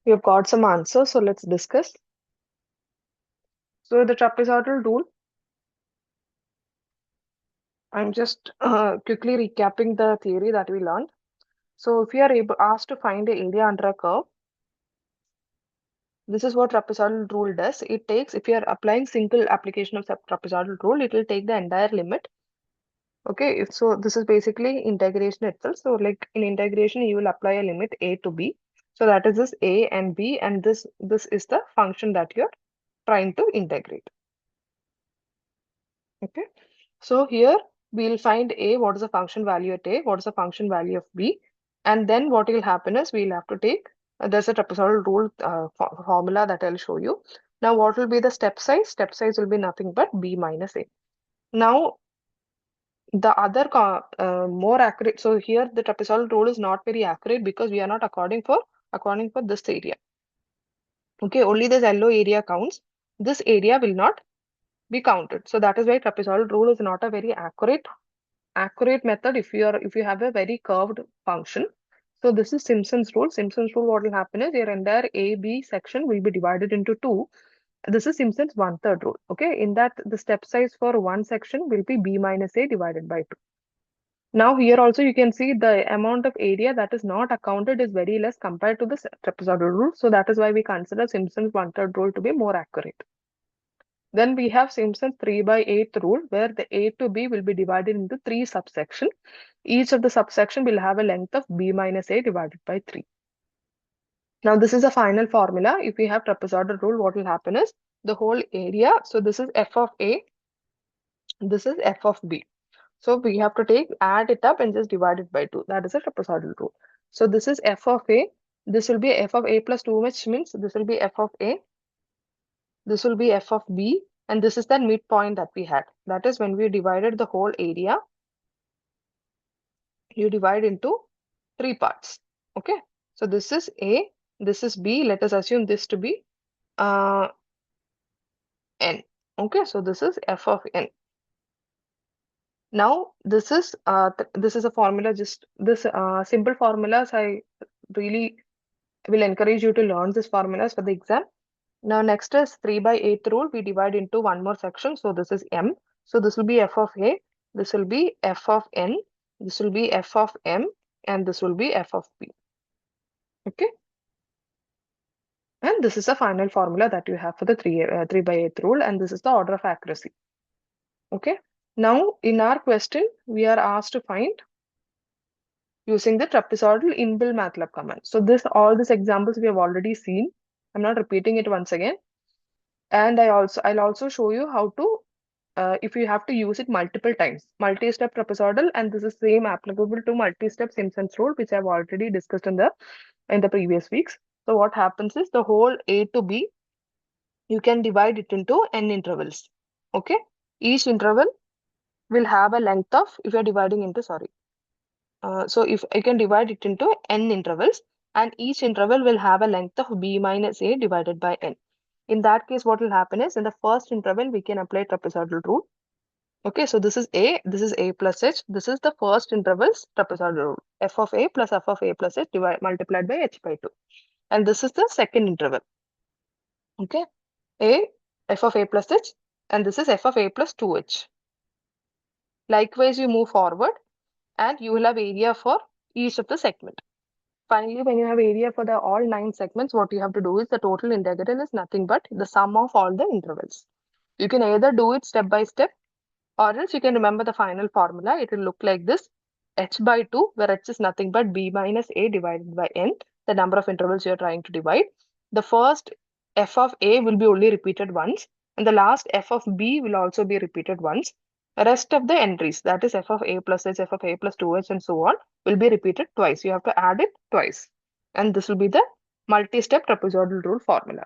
We've got some answers, so let's discuss. So the trapezoidal rule, I'm just quickly recapping the theory that we learned. So if you are asked to find the area under a curve, this is what trapezoidal rule does. It takes, if you are applying single application of trapezoidal rule, it will take the entire limit. Okay, so this is basically integration itself. So like in integration, you will apply a limit a to b. So that is this a and b, and this is the function that you're trying to integrate. Okay, so here we'll find a, what is the function value at a, what is the function value of b, and then what will happen is we'll have to take, there's a trapezoidal rule formula that I'll show you. Now, what will be the step size? Step size will be nothing but b minus a. Now, the other more accurate, so here the trapezoidal rule is not very accurate because we are not according for this area. Okay, only this yellow area counts. This area will not be counted. So that is why trapezoidal rule is not a very accurate method if you have a very curved function. So this is Simpson's rule. Simpson's rule, what will happen is your entire A, B section will be divided into two. This is Simpson's one-third rule. Okay, in that the step size for one section will be B minus A divided by 2. Now here also you can see the amount of area that is not accounted is very less compared to the trapezoidal rule. So that is why we consider Simpson's one-third rule to be more accurate. Then we have Simpson's 3 by 8 rule, where the A to B will be divided into three subsections. Each of the subsection will have a length of B minus A divided by 3. Now this is a final formula. If we have trapezoidal rule, what will happen is the whole area. So this is f of A, this is f of B. So we have to add it up and just divide it by 2. That is a trapezoidal rule. So this is f of A. This will be f of A plus 2, which means this will be f of A. This will be f of B. And this is that midpoint that we had. That is when we divided the whole area, you divide into three parts. Okay. So this is A, this is B. Let us assume this to be uh, N. Okay. So this is f of N. Now this is a formula. Just this simple formulas, I really will encourage you to learn these formulas for the exam. Now next is 3 by 8 rule. We divide into one more section. So this is M. So this will be f of A. This will be f of N. This will be f of M. And this will be f of B. Okay. And this is the final formula that you have for the 3 by 8 rule. And this is the order of accuracy. Okay. Now in our question, we are asked to find using the trapezoidal inbuilt Matlab command. So all these examples we have already seen. I'm not repeating it once again. And I'll also show you how to if you have to use it multiple times. Multi-step trapezoidal, and this is same applicable to multi-step Simpson's rule, which I've already discussed in the previous weeks. So what happens is the whole A to B, you can divide it into n intervals. Okay, each interval will have a length of, if you're dividing into, sorry. So if I can divide it into n intervals, and each interval will have a length of b minus a divided by n. In that case, what will happen is in the first interval, we can apply trapezoidal rule. Okay, so this is a plus h. This is the first interval's trapezoidal rule. F of a plus f of a plus h multiplied by h by 2. And this is the second interval. Okay, a f of a plus h, and this is f of a plus 2h. Likewise, you move forward and you will have area for each of the segment. Finally, when you have area for the all 9 segments, what you have to do is the total integral is nothing but the sum of all the intervals. You can either do it step by step, or else you can remember the final formula. It will look like this: h by 2, where h is nothing but b minus a divided by n, the number of intervals you are trying to divide. The first f of a will be only repeated once, and the last f of b will also be repeated once. The rest of the entries, that is f of a plus h, f of a plus 2h, and so on, will be repeated twice. You have to add it twice. And this will be the multi-step trapezoidal rule formula.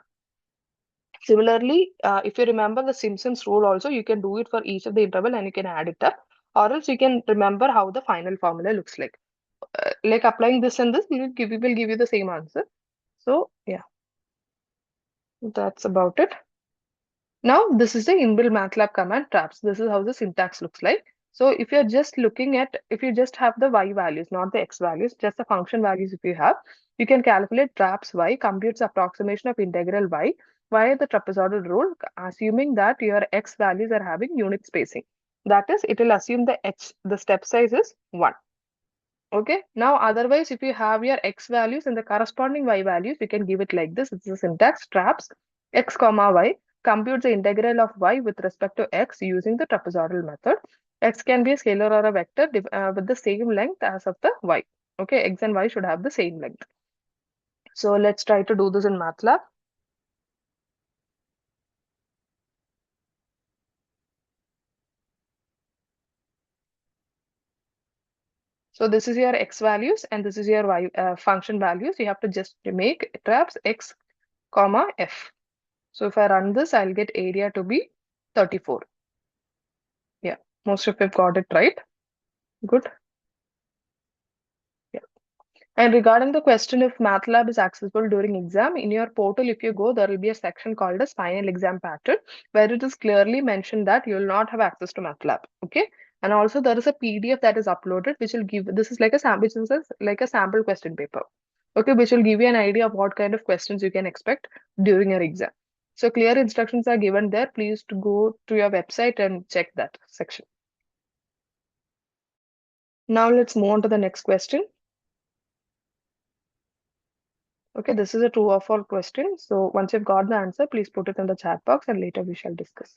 Similarly, if you remember the Simpson's rule also, you can do it for each of the interval and you can add it up, or else you can remember how the final formula looks like. Like applying this and this, will give you the same answer. So yeah, that's about it. Now this is the inbuilt MATLAB command traps. This is how the syntax looks like. So if you're just looking at, if you just have the y values, not the x values, just the function values if you have, you can calculate traps y, computes approximation of integral y via the trapezoidal rule, assuming that your x values are having unit spacing. That is, it will assume the step size is 1. Okay. Now, otherwise, if you have your x values and the corresponding y values, you can give it like this. It's the syntax traps x comma y. Compute the integral of y with respect to x using the trapezoidal method. X can be a scalar or a vector with the same length as of the y. Okay, x and y should have the same length. So let's try to do this in Matlab. So this is your x values and this is your y function values. You have to just make traps x comma f. So if I run this, I'll get area to be 34. Yeah, most of you have got it right. Good. Yeah. And regarding the question if MATLAB is accessible during exam, in your portal, if you go, there will be a section called as final exam pattern, where it is clearly mentioned that you will not have access to MATLAB. Okay. And also there is a PDF that is uploaded, which will give, this is like a sample, this is like a sample question paper. Okay, which will give you an idea of what kind of questions you can expect during your exam. So clear instructions are given there. Please to go to your website and check that section. Now let's move on to the next question. Okay, this is a true or false question. So once you've got the answer, please put it in the chat box and later we shall discuss.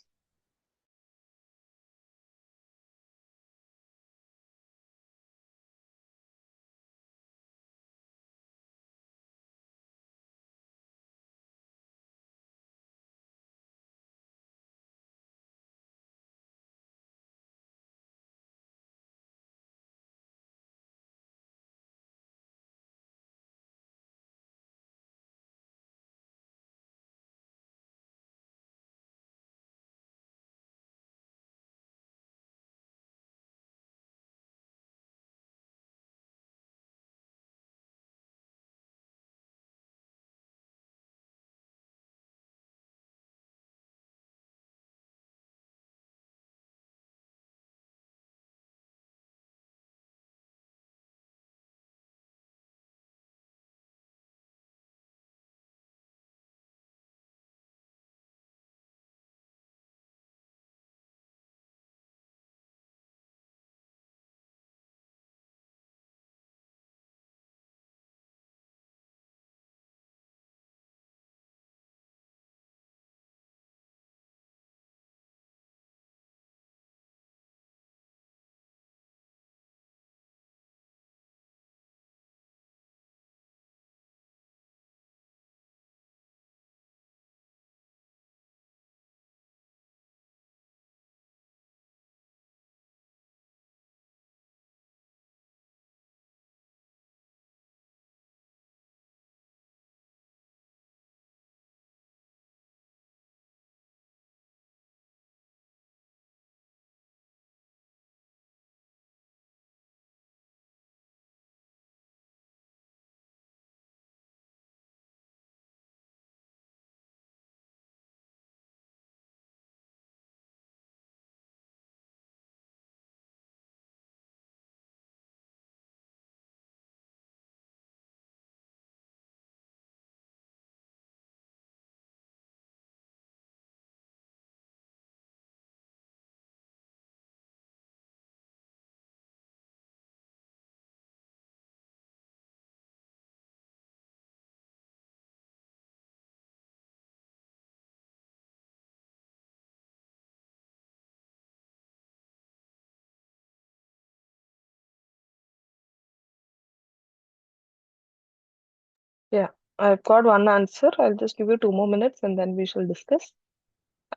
Yeah, I've got one answer. I'll just give you 2 more minutes and then we shall discuss.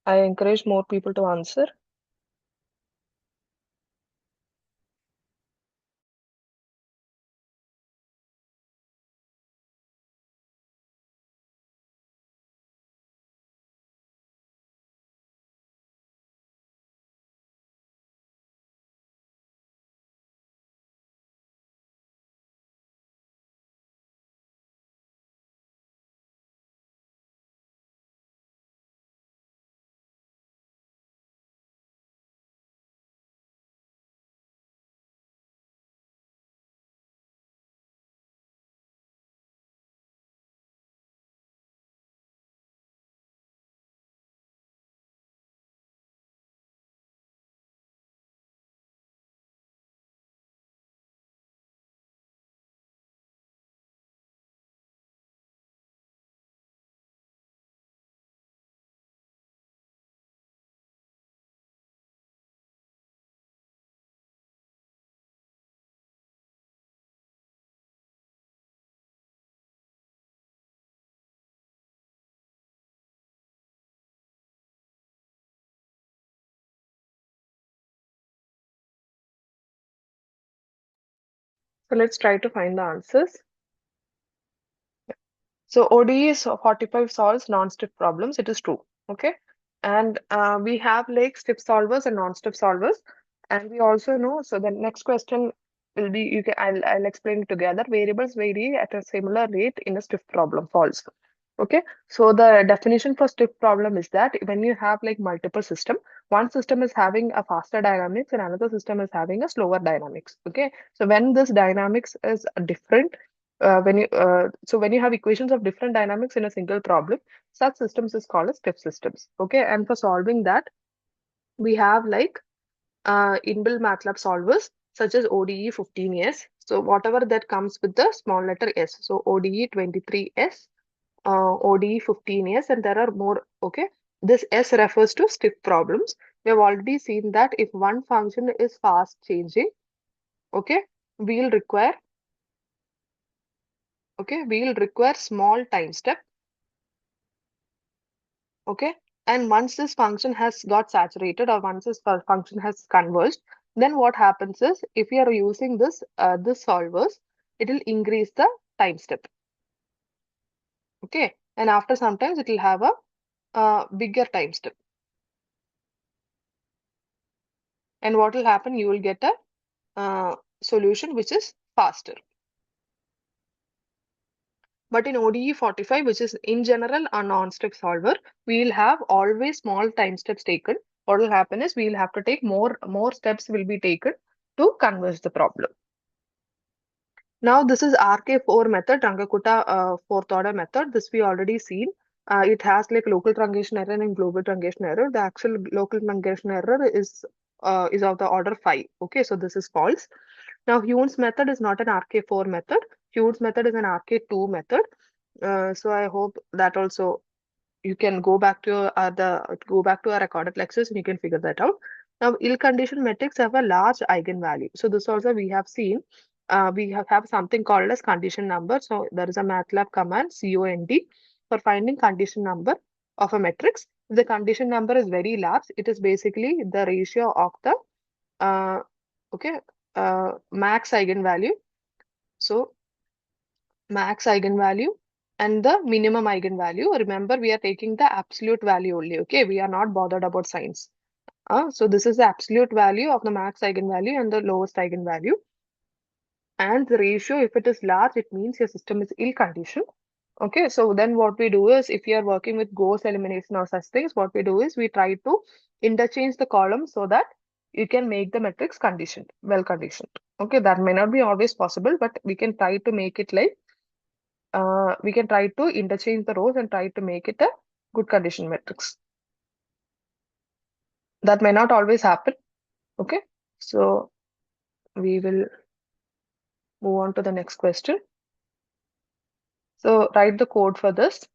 I encourage more people to answer. So let's try to find the answers. So ODE is 45 solves non-stiff problems. It is true. Okay. And we have like stiff solvers and non-stiff solvers. And we also know, so the next question will be, I'll explain it together. Variables vary at a similar rate in a stiff problem. False. Okay. So the definition for stiff problem is that when you have like multiple system, one system is having a faster dynamics and another system is having a slower dynamics. Okay. So when this dynamics is different, when you have equations of different dynamics in a single problem, such systems is called as stiff systems. Okay, and for solving that, we have like inbuilt Matlab solvers such as ODE 15s. So whatever that comes with the small letter s. So ODE 23s, ODE 15s, and there are more. Okay, this s refers to stiff problems. We have already seen that if one function is fast changing, okay, we'll require we'll require small time step. Okay, and once this function has got saturated or once this function has converged, then what happens is if you are using this solvers, it will increase the time step. Okay, and after sometimes it will have a bigger time step. And what will happen, you will get a solution which is faster. But in ODE 45, which is in general a non-step solver, we will have always small time steps taken. What will happen is we will have to take more steps will be taken to converge the problem. Now this is RK4 method, Rangakuta fourth order method. This we already seen. It has like local truncation error and global truncation error. The actual local truncation error is of the order 5. Okay, so this is false. Now Hume's method is not an RK4 method. Hume's method is an RK2 method. So I hope that also you can go back to our recorded lectures and you can figure that out. Now, ill-conditioned metrics have a large eigenvalue. So this also we have seen. We have something called as condition number. So there is a MATLAB command COND for finding condition number of a matrix. If the condition number is very large, it is basically the ratio of the uh, okay max eigenvalue. So max eigenvalue and the minimum eigenvalue. Remember, we are taking the absolute value only. Okay, we are not bothered about signs. So this is the absolute value of the max eigenvalue and the lowest eigenvalue. And the ratio, if it is large, it means your system is ill conditioned. Okay, so then what we do is if you are working with Gauss elimination or such things, what we do is we try to interchange the columns so that you can make the matrix conditioned, well conditioned. Okay, that may not be always possible, but we can try to make it like we can try to interchange the rows and try to make it a good condition matrix. That may not always happen. Okay, so we will move on to the next question. So write the code for this.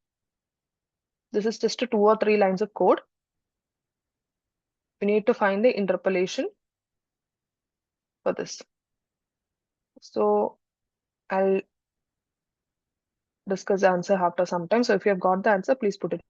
This is just a 2 or 3 lines of code. We need to find the interpolation for this. So I'll discuss the answer after some time. So if you have got the answer, please put it.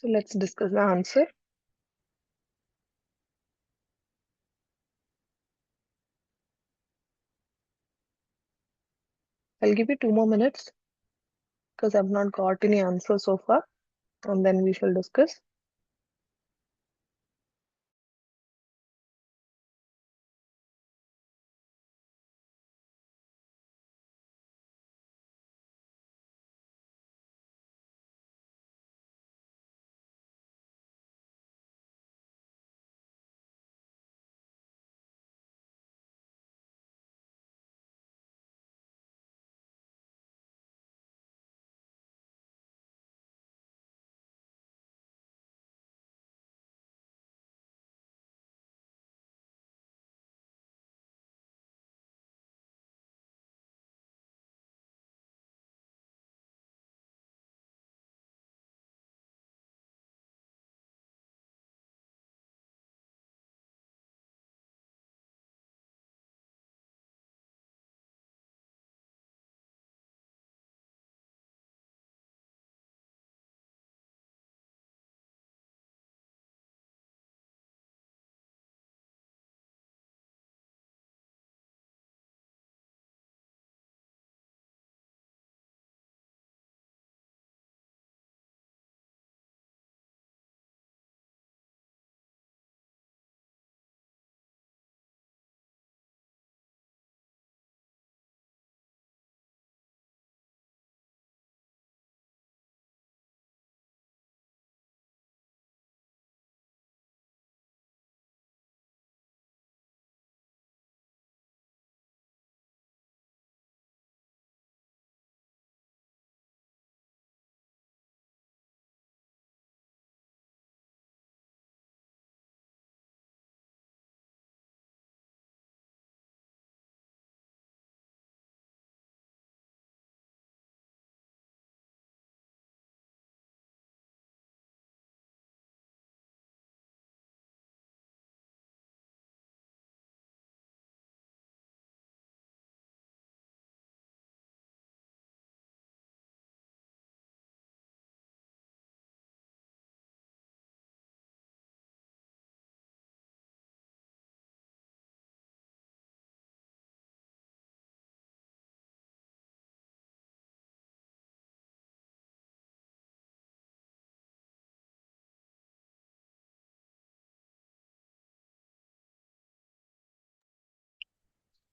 So let's discuss the answer. I'll give you 2 more minutes because I've not got any answer so far, and then we shall discuss.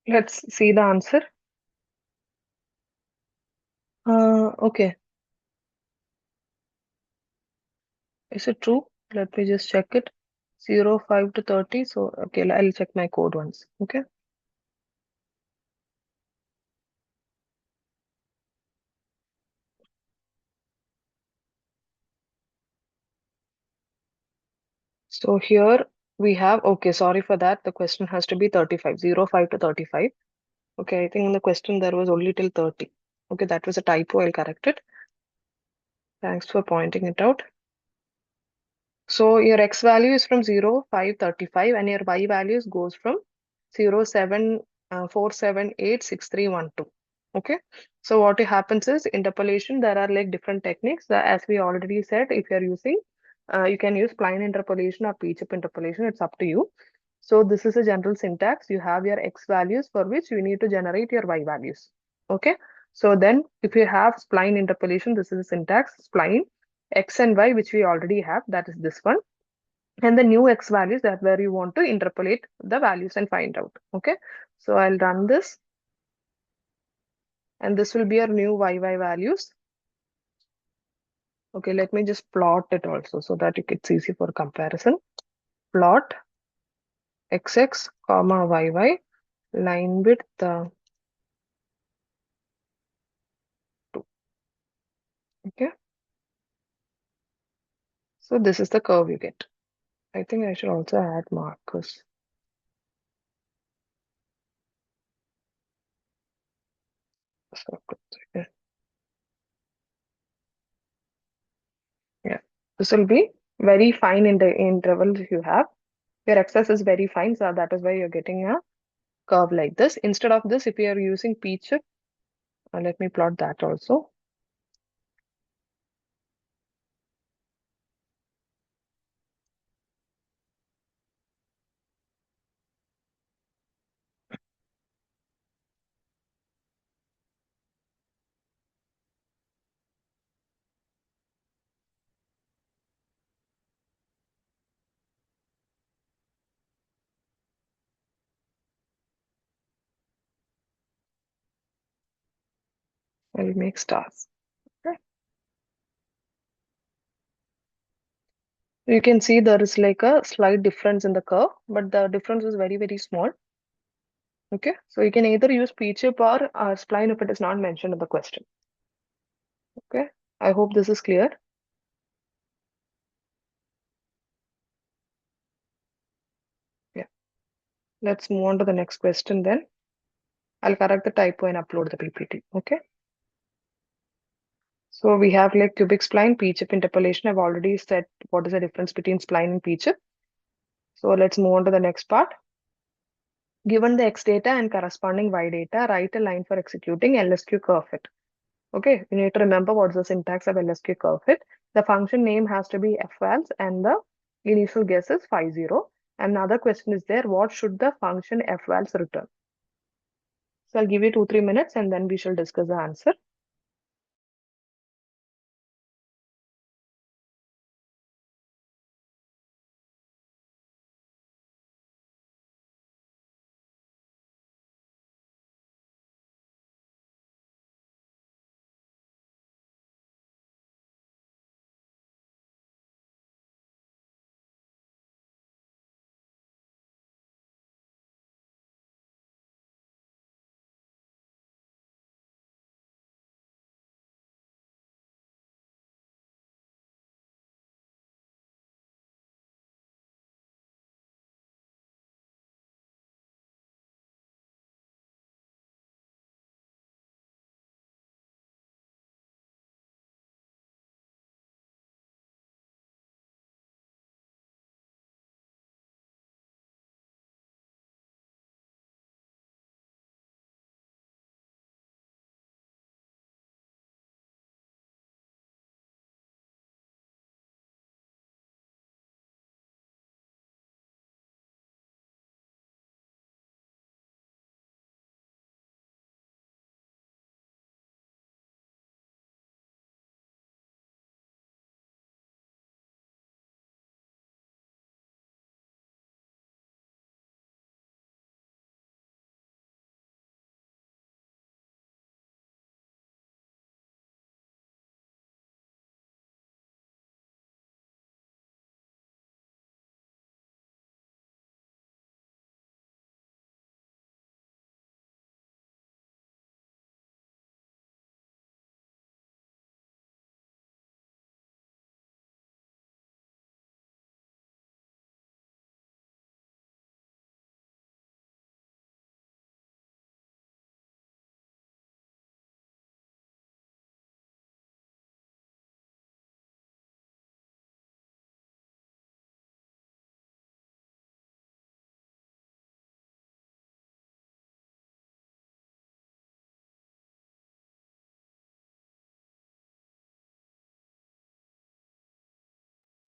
Let's see the answer. Okay. Is it true? Let me just check it. 0, 5 to 30. So, okay, I'll check my code once. Okay. So here we have, okay, sorry for that. The question has to be 35, 0, 5 to 35. Okay, I think in the question there was only till 30. Okay, that was a typo. I'll correct it. Thanks for pointing it out. So your x value is from 0, 5, 35, and your y values goes from 0, 7, 4, 7, 8, 6, 3, 1, 2. Okay. So what happens is interpolation, there are like different techniques. As we already said, if you're using, you can use spline interpolation or p-chip interpolation. It's up to you. So this is a general syntax. You have your x values for which you need to generate your y values. Okay. So then if you have spline interpolation, this is a syntax, spline x and y, which we already have, that is this one. And the new x values, that where you want to interpolate the values and find out. Okay. So I'll run this, and this will be our new y values. Okay, let me just plot it also so that it's easy for comparison. Plot xx comma yy line width 2. Okay. So this is the curve you get. I think I should also add markers. Yeah. Yeah. This will be very fine in the interval you have. Your excess is very fine, so that is why you're getting a curve like this. Instead of this, if you are using p-chip, let me plot that also. I'll make stars. Okay. You can see there is like a slight difference in the curve, but the difference is very, very small. Okay, so you can either use p-chip or spline if it is not mentioned in the question. Okay, I hope this is clear. Yeah, let's move on to the next question then. I'll correct the typo and upload the PPT. Okay, so we have like cubic spline, p-chip interpolation. I've already said what is the difference between spline and p-chip. So let's move on to the next part. Given the x data and corresponding y data, write a line for executing LSQ curve fit. Okay, you need to remember what's the syntax of LSQ curve fit. The function name has to be fvals and the initial guess is 50. Another question is there, what should the function fvals return? So I'll give you 2-3 minutes and then we shall discuss the answer.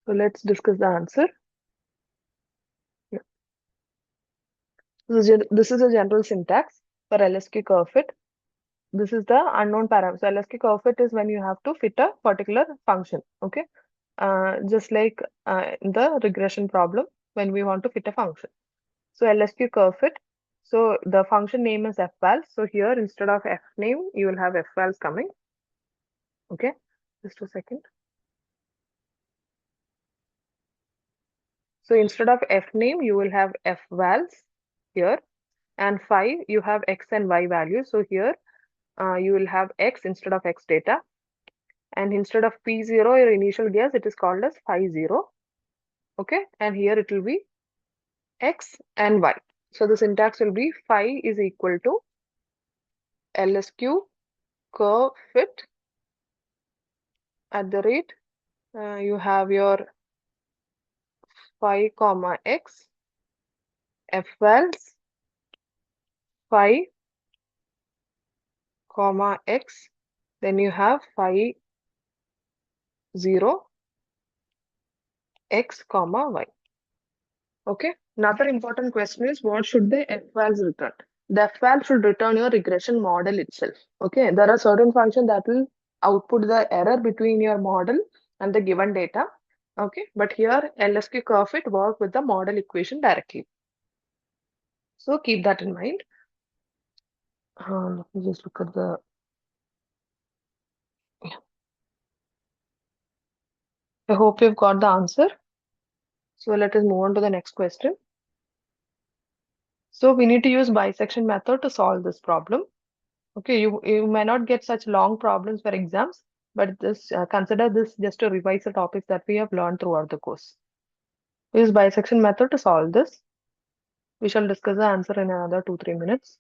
So let's discuss the answer. Yeah. This is a general syntax for LSQ curve fit. This is the unknown parameter. So LSQ curve fit is when you have to fit a particular function. Okay. Just like in the regression problem when we want to fit a function. So LSQ curve fit. So the function name is fvals. So here instead of f name, you will have fvals coming. Okay, just a second. So instead of f name, you will have fvals here. And 5, you have x and y values. So here you will have x instead of x data. And instead of p0, your initial guess, it is called as 50. Okay, and here it will be x and y. So the syntax will be phi is equal to LSQ curve fit at the rate you have your phi comma x fvals phi comma x, then you have phi 0 x comma y. Okay. Another important question is what should the fvals return? The fval should return your regression model itself. Okay. There are certain functions that will output the error between your model and the given data. Okay. But here LSQ curve fit work with the model equation directly. So keep that in mind. Let me just look at the I hope you've got the answer. So let us move on to the next question. So we need to use bisection method to solve this problem. Okay, you may not get such long problems for exams, but this consider this just to revise the topics that we have learned throughout the course. Use bisection method to solve this. We shall discuss the answer in another 2-3 minutes.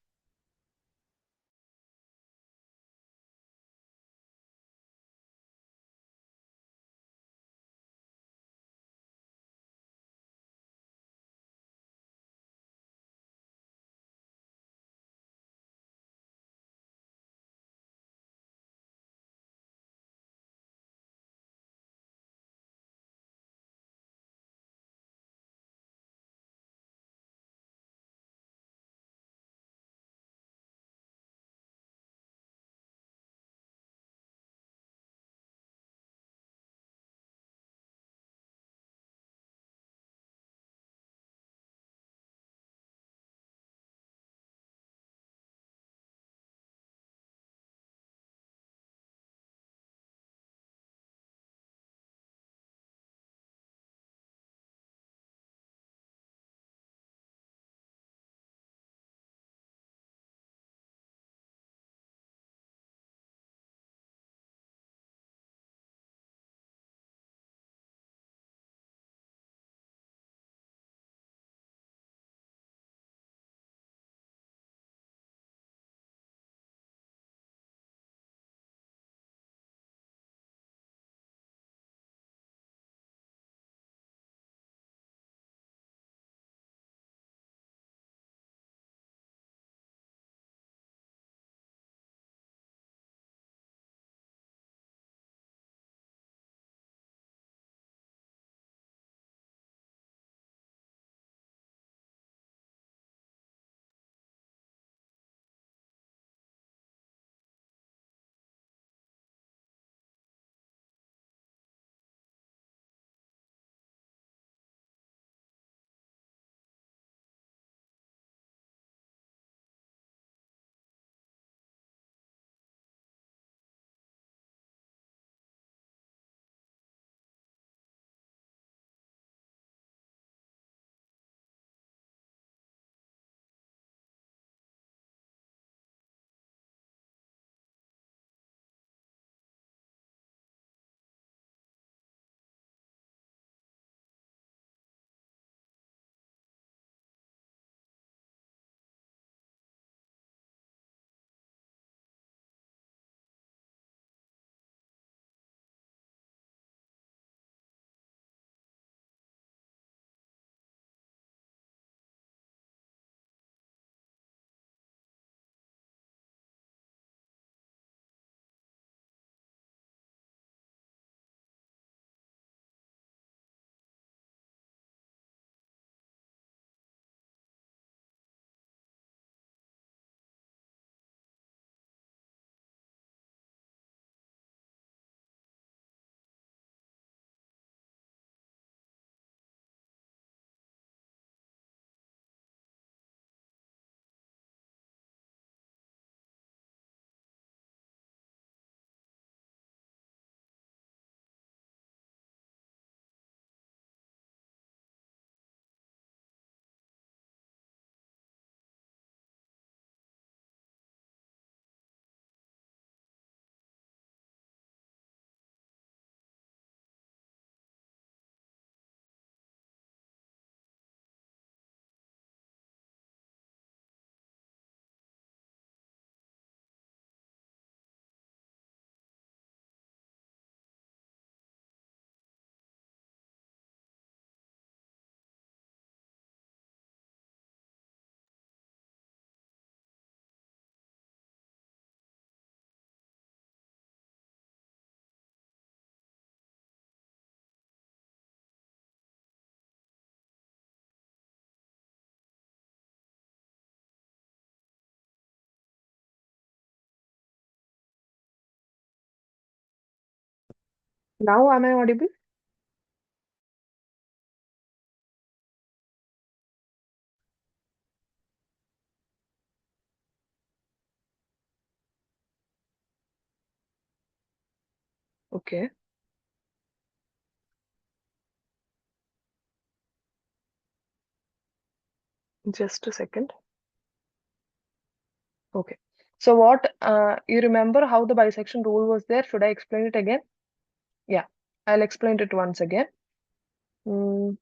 Now, am I audible? Okay. Just a second. Okay. So what you remember how the bisection rule was there? Should I explain it again? Yeah, I'll explain it once again. Mm,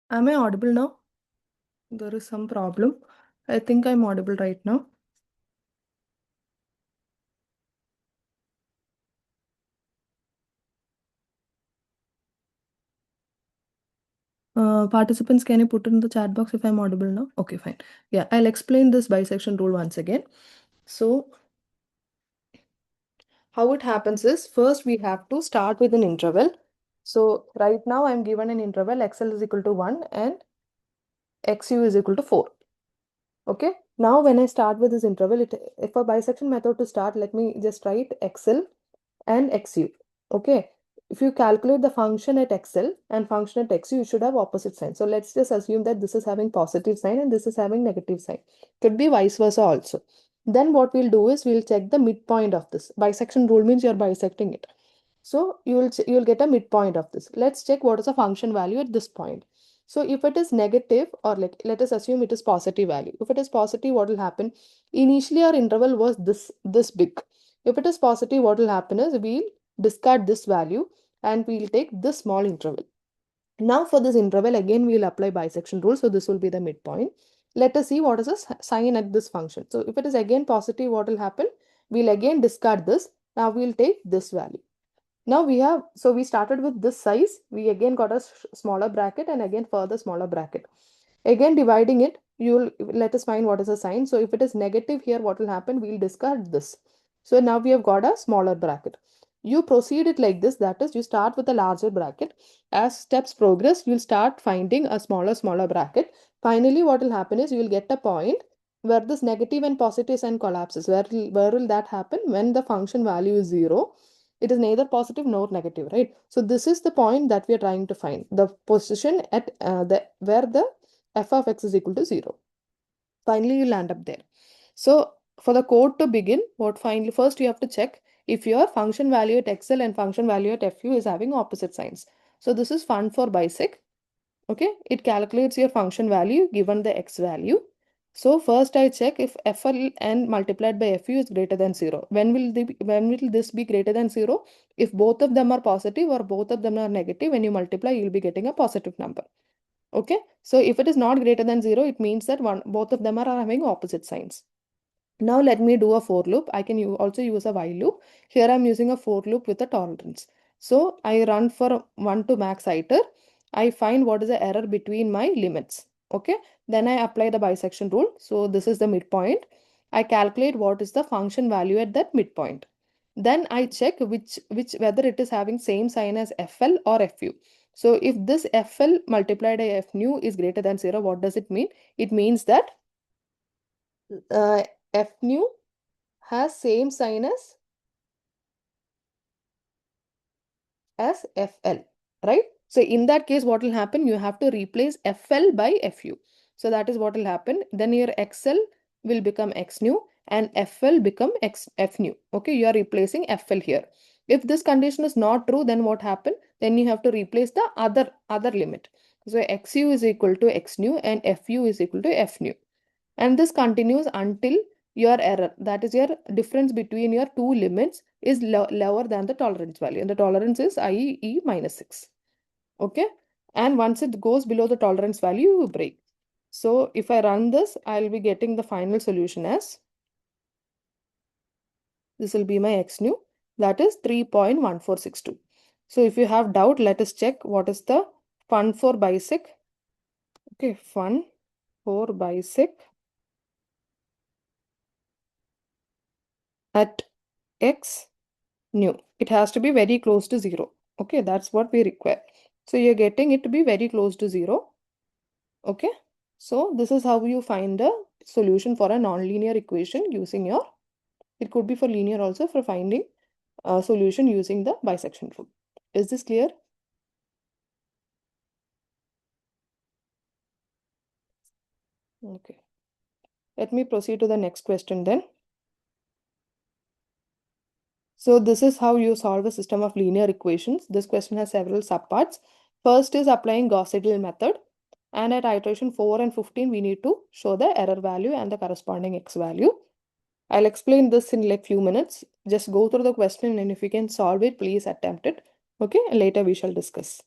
Am I audible now? There is some problem. I think I'm audible right now. Participants, can you put in the chat box if I'm audible now? Okay, fine. Yeah, I'll explain this bisection rule once again. So, how it happens is first we have to start with an interval. So, right now I'm given an interval xl is equal to 1 and xu is equal to 4. Okay, now when I start with this interval, if a bisection method to start, let me just write xl and xu. Okay, if you calculate the function at xl and function at xu, you should have opposite sign. So let's just assume that this is having positive sign and this is having negative sign. Could be vice versa also. Then what we'll do is we'll check the midpoint of this. Bisection rule means you're bisecting it. So you'll get a midpoint of this. Let's check what is the function value at this point. So if it is negative, or like let us assume it is positive value. If it is positive, what will happen? Initially our interval was this big. If it is positive, what will happen is we'll discard this value and we'll take this small interval. Now for this interval, again we'll apply bisection rule. So this will be the midpoint. Let us see what is the sign at this function. So if it is again positive, what will happen? We'll again discard this. Now we'll take this value. Now we started with this size. We again got a smaller bracket and again further smaller bracket. Again dividing it, you'll let us find what is the sign. So if it is negative here, what will happen? We'll discard this. So now we have got a smaller bracket. You proceed it like this. That is, you start with a larger bracket. As steps progress, you'll start finding a smaller bracket. Finally, what will happen is you will get a point where this negative and positive sign collapses. Where will that happen? When the function value is 0, it is neither positive nor negative, right? So this is the point that we are trying to find, the position at the where the f of x is equal to 0. Finally, you land up there. So for the code to begin, what finally first you have to check if your function value at xl and function value at fu is having opposite signs. So this is fun for bisect. Okay, it calculates your function value given the x value. So first I check if FL n multiplied by FU is greater than 0. When will this be greater than 0? If both of them are positive or both of them are negative, when you multiply, you'll be getting a positive number. Okay, so if it is not greater than 0, it means that both of them are having opposite signs. Now let me do a for loop. I can also use a while loop. Here I'm using a for loop with a tolerance. So I run for 1 to max iter. I find what is the error between my limits. Okay. Then I apply the bisection rule. So this is the midpoint. I calculate what is the function value at that midpoint. Then I check whether it is having same sign as FL or FU. So if this FL multiplied by FU is greater than 0, what does it mean? It means that uh, FU has same sign as FL, right? So in that case, what will happen? You have to replace FL by FU. So that is what will happen. Then your XL will become X new and FL become F new. Okay, you are replacing FL here. If this condition is not true, then what happen? Then you have to replace the other limit. So XU is equal to X new and FU is equal to F new. And this continues until your error, that is your difference between your two limits, is lower than the tolerance value, and the tolerance is IE minus 6. Okay, and once it goes below the tolerance value, you break. So if I run this, I'll be getting the final solution as, this will be my x new, that is 3.1462. So if you have doubt, let us check what is the fun for bisect. Okay, fun for bisect at x new. It has to be very close to 0. Okay, that's what we require. So you're getting it to be very close to 0. Okay, so this is how you find a solution for a nonlinear equation using your, it could be for linear also, for finding a solution using the bisection rule. Is this clear? Okay. Let me proceed to the next question then. So this is how you solve a system of linear equations. This question has several subparts. First is applying Gauss-Seidel method. And at iteration 4 and 15, we need to show the error value and the corresponding x value. I'll explain this in like few minutes. Just go through the question, and if you can solve it, please attempt it. Okay, and later we shall discuss.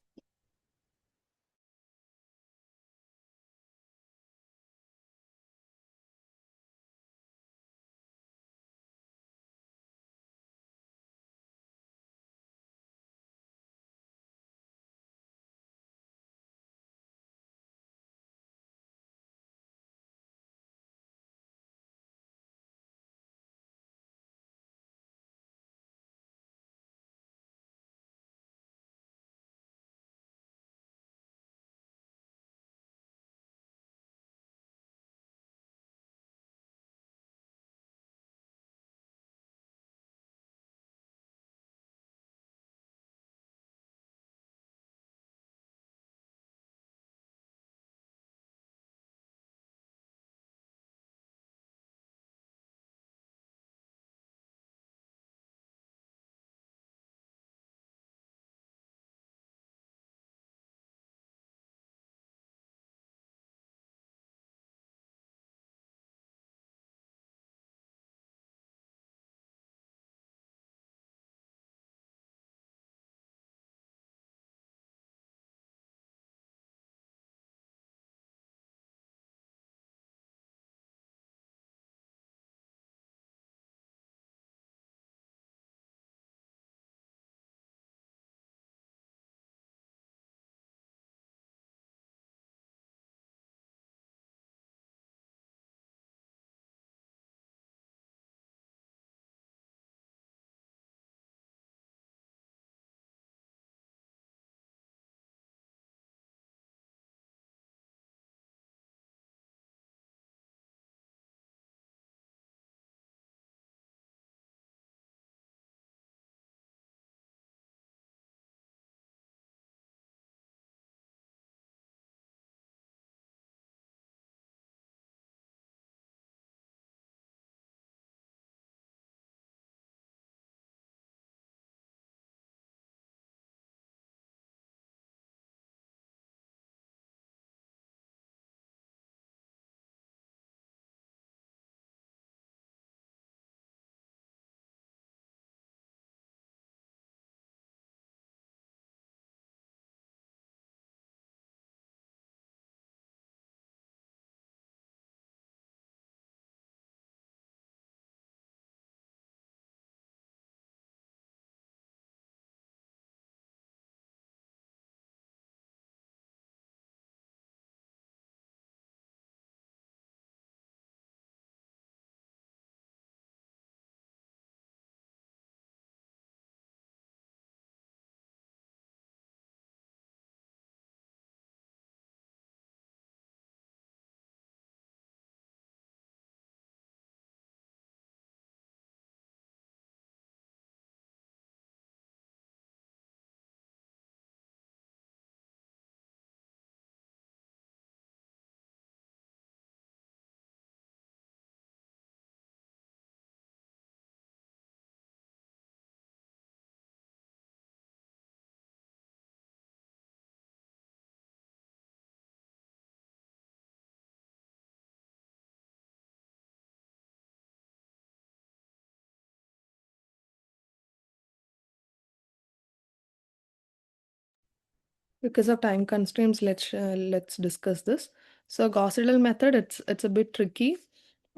Because of time constraints, let's discuss this. So Gauss-Seidel method, it's a bit tricky.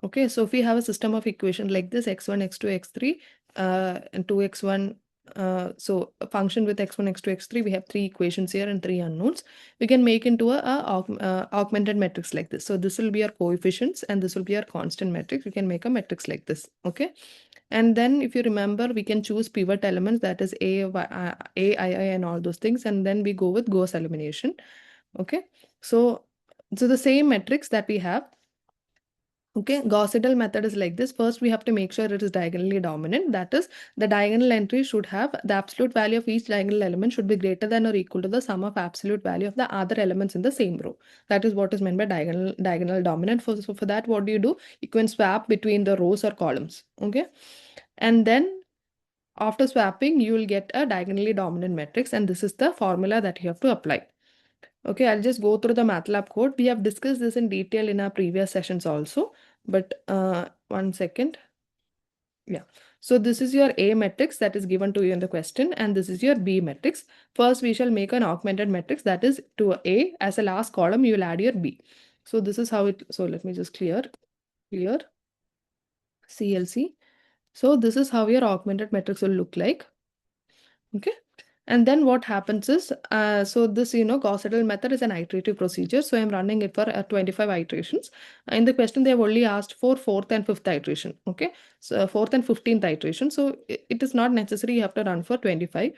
Okay, so if we have a system of equation like this, x1, x2, x3, and 2x1, so a function with x1, x2, x3, we have three equations here and three unknowns. We can make into a augmented matrix like this. So this will be our coefficients and this will be our constant matrix. We can make a matrix like this. Okay, And then if you remember, we can choose pivot elements, that is A, I, and all those things. And then we go with Gauss elimination. Okay. So the same metrics that we have. Okay, Gauss-Seidel method is like this. First, we have to make sure it is diagonally dominant. That is, the diagonal entry should have the absolute value of each diagonal element should be greater than or equal to the sum of absolute value of the other elements in the same row. That is what is meant by diagonal dominant. So for that, what do? You can swap between the rows or columns. Okay, and then after swapping, you will get a diagonally dominant matrix, and this is the formula that you have to apply. Okay, I'll just go through the Matlab code. We have discussed this in detail in our previous sessions also, but 1 second. Yeah. So this is your A matrix that is given to you in the question, and this is your B matrix. First, we shall make an augmented matrix, that is to A. As a last column, you will add your B. So this is how it, so let me just clear CLC. So this is how your augmented matrix will look like. Okay. And then what happens is, so this, Gauss-Seidel method is an iterative procedure. So I'm running it for 25 iterations. In the question, they have only asked for fourth and fifth iteration. Okay. So fourth and 15th iteration. So it is not necessary you have to run for 25.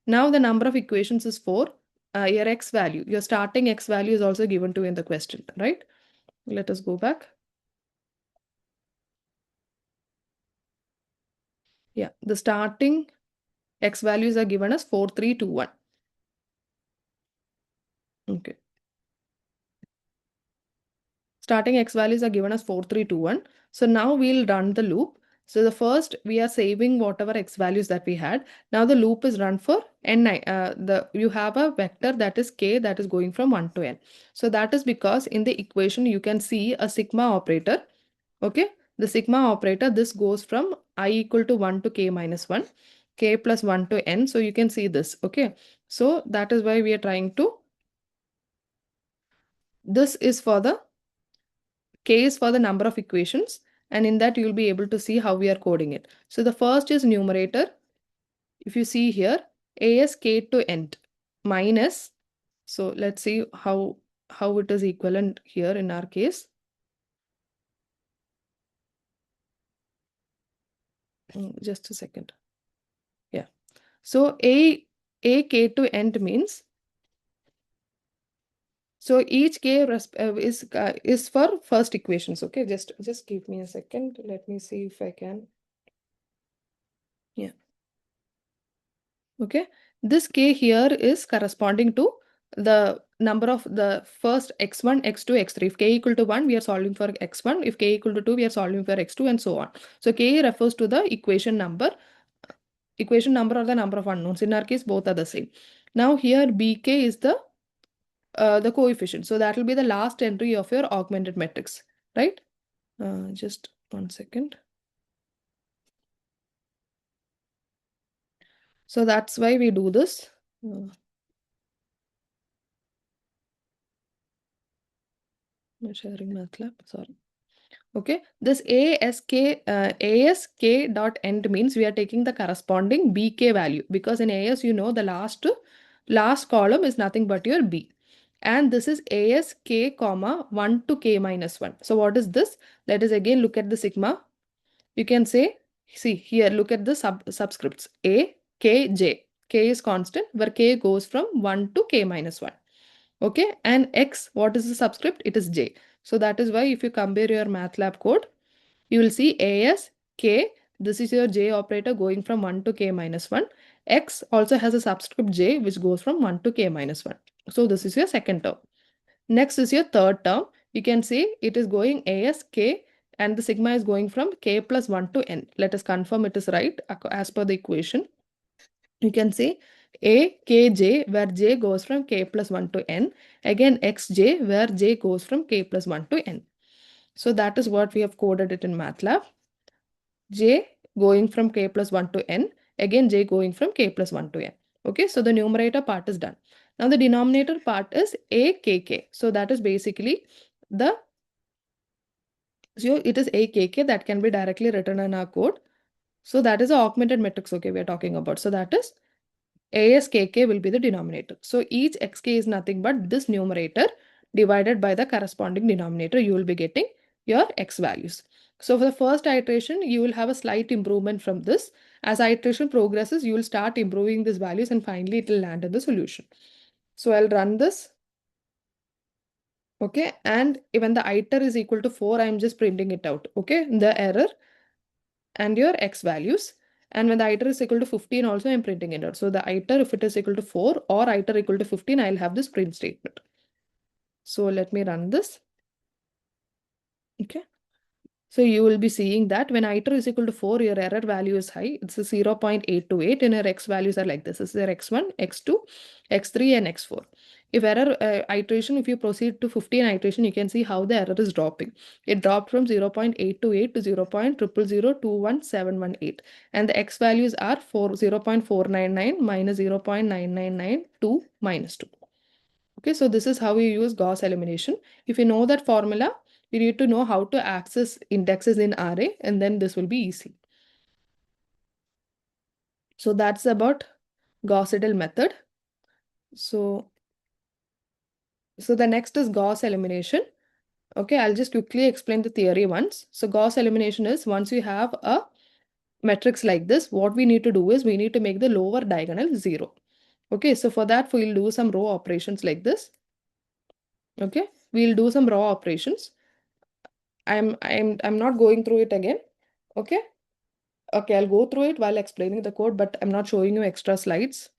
Now the number of equations is 4. Your x value, your starting x value is also given to you in the question, right? Let us go back. Yeah, the starting x values are given as 4, 3, 2, 1. Okay. Starting x values are given as 4, 3, 2, 1. So now we'll run the loop. So the first we are saving whatever x values that we had. Now the loop is run for n. You have a vector that is k that is going from 1 to n. So that is because in the equation you can see a sigma operator. Okay, the sigma operator, this goes from I equal to 1 to k minus 1, k plus 1 to n. So you can see this. Okay, so that is why we are trying to. This is for the K is for the number of equations, and in that you will be able to see how we are coding it. So the first is numerator. If you see here, A is K to n minus. So let's see how it is equivalent here in our case. Just a second. Yeah. So A K to n means, so each k is for first equations. Okay, just give me a second. Let me see if I can. Yeah. Okay, this k here is corresponding to the number of the first x1, x2, x3. If k equal to 1, we are solving for x1. If k equal to 2, we are solving for x2, and so on. So k refers to the equation number or the number of unknowns. In our case, both are the same. Now here bk is the coefficient. So that will be the last entry of your augmented matrix, right? Just 1 second. So that's why we do this. I'm sharing Matlab, sorry. Okay, this ASK dot end means we are taking the corresponding BK value, because in AS, the last column is nothing but your B. And this is ASK comma 1 to K minus 1. So what is this? Let us again look at the sigma. You can say, see here, look at the subscripts A, K, J. K is constant, where K goes from 1 to K minus 1. Okay, and X, what is the subscript? It is J. So that is why if you compare your Matlab code, you will see AS, K, this is your J operator going from 1 to K minus 1. X also has a subscript J which goes from 1 to K minus 1. So this is your second term. Next is your third term. You can see it is going AS, K, and the sigma is going from K plus 1 to N. Let us confirm it is right as per the equation. You can say A, K, J, where J goes from K plus 1 to N. Again, X, J, where J goes from K plus 1 to N. So that is what we have coded it in Matlab. J going from K plus 1 to N. Again, J going from K plus 1 to N. Okay, so the numerator part is done. Now the denominator part is AKK. So that is basically so it is AKK that can be directly written in our code. So that is the augmented matrix, okay, we are talking about. So that is ASKK will be the denominator. So each xk is nothing but this numerator divided by the corresponding denominator. You will be getting your x values. So for the first iteration, you will have a slight improvement from this. As iteration progresses, you will start improving these values and finally it will land in the solution. So I'll run this. Okay, and when the iter is equal to 4, I'm just printing it out. Okay, the error and your x values. And when the iter is equal to 15 also, I'm printing it out. So the iter, if it is equal to 4 or iter equal to 15, I'll have this print statement. So let me run this. Okay. So you will be seeing that when iter is equal to 4, your error value is high. It's a 0.828 and your x values are like this. This is your x1, x2, x3 and x4. If error iteration, if you proceed to 15 iteration, you can see how the error is dropping. It dropped from 0.828 to 0.000211718. And the x values are 0.499 minus 0.9992 minus 2. Okay, so this is how you use Gauss elimination. If you know that formula, you need to know how to access indexes in array, and then this will be easy. So that's about Gauss-Seidel method. So the next is Gauss elimination. Okay, I'll just quickly explain the theory once. So Gauss elimination is once you have a matrix like this, what we need to do is we need to make the lower diagonal 0. Okay, so for that, we'll do some row operations like this. Okay, we'll do some row operations. I'm not going through it again. Okay. Okay, I'll go through it while explaining the code, but I'm not showing you extra slides.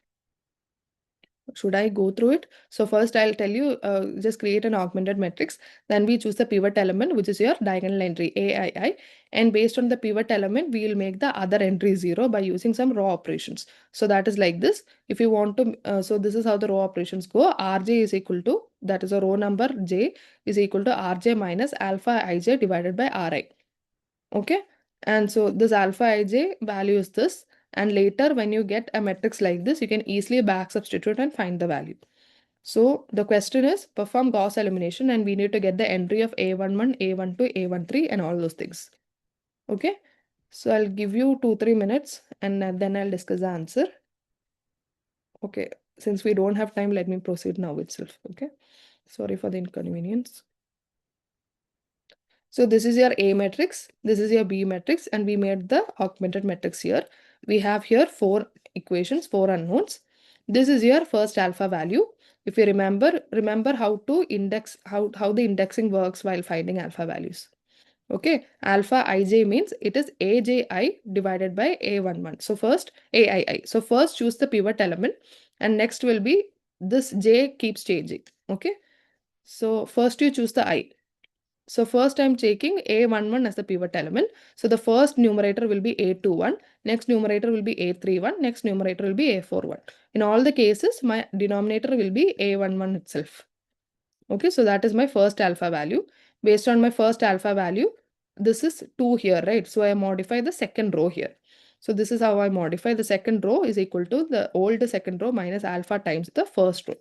Should I go through it? So first I'll tell you, just create an augmented matrix. Then we choose the pivot element, which is your diagonal entry AII. And based on the pivot element, we will make the other entry 0 by using some row operations. So that is like this. If you want to, so this is how the row operations go. Rj is equal to, that is a row number j is equal to Rj minus alpha ij divided by Ri. Okay. And so this alpha ij value is this. And later when you get a matrix like this, you can easily back substitute and find the value. So the question is perform Gauss elimination and we need to get the entry of A11, A12, A13 and all those things. Okay. So I'll give you 2-3 minutes and then I'll discuss the answer. Okay. Since we don't have time, let me proceed now itself. Okay. Sorry for the inconvenience. So this is your A matrix, this is your B matrix, and we made the augmented matrix here. We have here 4 equations, 4 unknowns. This is your first alpha value. If you remember how to index, how the indexing works while finding alpha values. Okay, alpha ij means it is AJI divided by A11. So first AII. So first choose the pivot element and next will be this J keeps changing. Okay, so first you choose the I. So first I'm taking A11 as the pivot element. So the first numerator will be A21, next numerator will be A31, next numerator will be A41. In all the cases, my denominator will be A11 itself. Okay, so that is my first alpha value. Based on my first alpha value, this is 2 here, right? So I modify the second row here. So this is how I modify the second row is equal to the old second row minus alpha times the first row.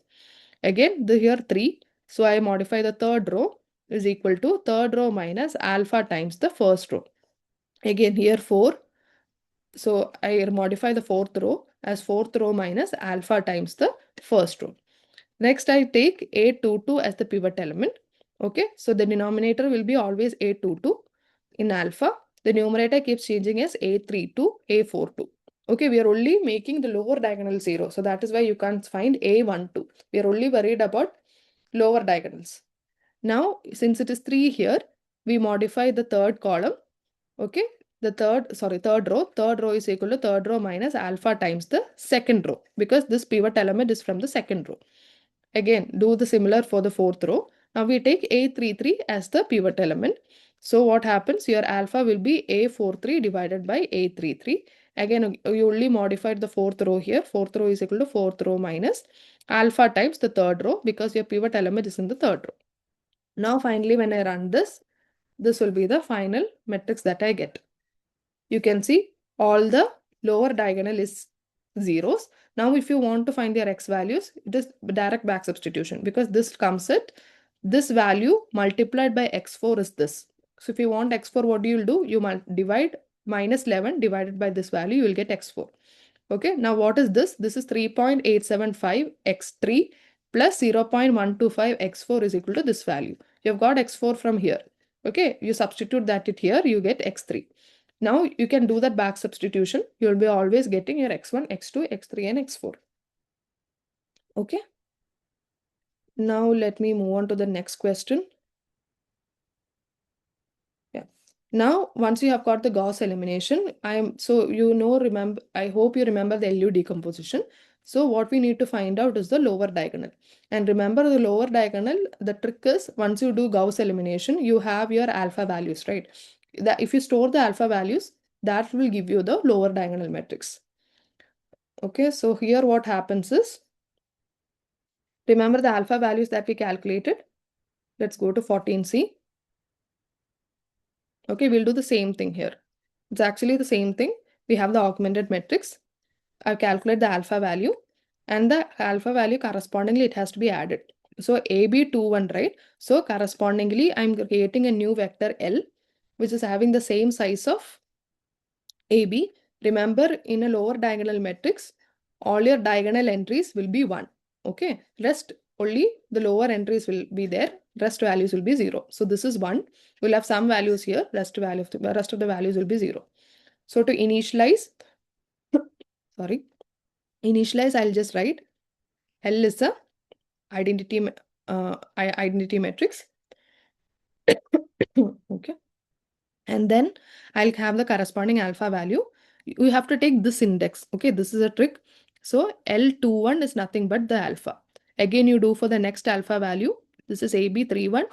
Again, here 3. So I modify the third row is equal to third row minus alpha times the first row. Again, here 4. So I modify the fourth row as fourth row minus alpha times the first row. Next, I take A22 as the pivot element. Okay, so the denominator will be always A22 in alpha. The numerator keeps changing as A32, A42. Okay, we are only making the lower diagonal 0. So that is why you can't find A12. We are only worried about lower diagonals. Now, since it is 3 here, we modify the third column. Okay, the third row is equal to third row minus alpha times the second row because this pivot element is from the second row. Again, do the similar for the fourth row. Now we take A33 as the pivot element. So what happens? Your alpha will be A43 divided by A33. Again, you only modified the fourth row here. Fourth row is equal to fourth row minus alpha times the third row because your pivot element is in the third row. Now finally, when I run this will be the final matrix that I get. You can see all the lower diagonal is zeros. Now, if you want to find your x values, it is direct back substitution because this comes at this value multiplied by x4 is this. So if you want x4, what do you do? You divide minus 11 divided by this value, you will get x4. Okay, now what is this? This is 3.875 x3 plus 0.125 x4 is equal to this value. You have got x4 from here. Okay, you substitute that it here, you get x3. Now you can do that back substitution. You'll be always getting your x1, x2, x3, and x4. Okay. Now let me move on to the next question. Yeah. Now, once you have got the Gauss elimination, remember, I hope you remember the LU decomposition. So what we need to find out is the lower diagonal. And remember the lower diagonal, the trick is once you do Gauss elimination, you have your alpha values, right? That if you store the alpha values, that will give you the lower diagonal matrix. Okay, so here what happens is, remember the alpha values that we calculated. Let's go to 14C. Okay, we'll do the same thing here. It's actually the same thing. We have the augmented matrix. I calculate the alpha value, and the alpha value correspondingly it has to be added. So AB21, right? So correspondingly, I'm creating a new vector L, which is having the same size of AB. Remember, in a lower diagonal matrix, all your diagonal entries will be 1. Okay, rest only the lower entries will be there, rest values will be 0. So this is 1. We'll have some values here, rest of the values will be 0. So to initialize, initialize, I'll just write L is a identity identity matrix. Okay, and then I'll have the corresponding alpha value. You have to take this index. Okay, this is a trick. So L21 is nothing but the alpha. Again, you do for the next alpha value. This is AB31.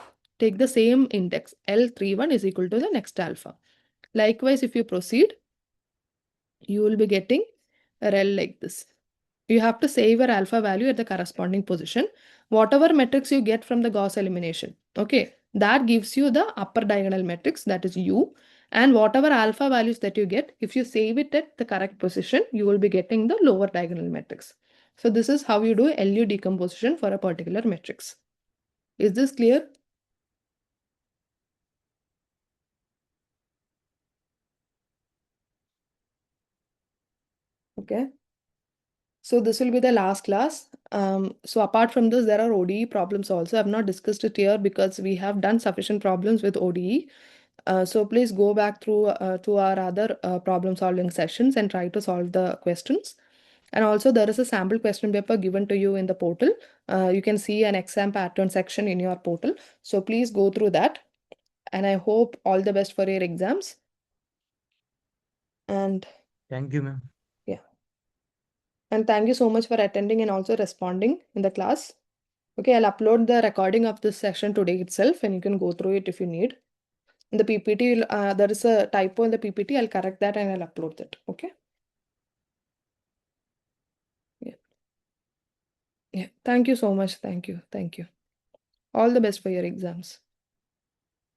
Take the same index. L31 is equal to the next alpha. Likewise, if you proceed, you will be getting a rel like this. You have to save your alpha value at the corresponding position. Whatever matrix you get from the Gauss elimination, okay, that gives you the upper diagonal matrix, that is U. And whatever alpha values that you get, if you save it at the correct position, you will be getting the lower diagonal matrix. So this is how you do LU decomposition for a particular matrix. Is this clear? Okay. So this will be the last class. So apart from this, there are ODE problems also. I've not discussed it here because we have done sufficient problems with ODE. So please go back through to our other problem solving sessions and try to solve the questions. And also there is a sample question paper given to you in the portal. You can see an exam pattern section in your portal. So please go through that. And I hope all the best for your exams. And Thank you, ma'am. yeah. And thank you so much for attending and also responding in the class. Okay, I'll upload the recording of this session today itself and you can go through it if you need. In the PPT, there is a typo in the PPT. I'll correct that and I'll upload that. Okay. Yeah. Yeah. Thank you so much. Thank you. Thank you. All the best for your exams.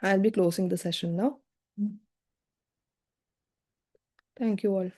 I'll be closing the session now. Thank you all.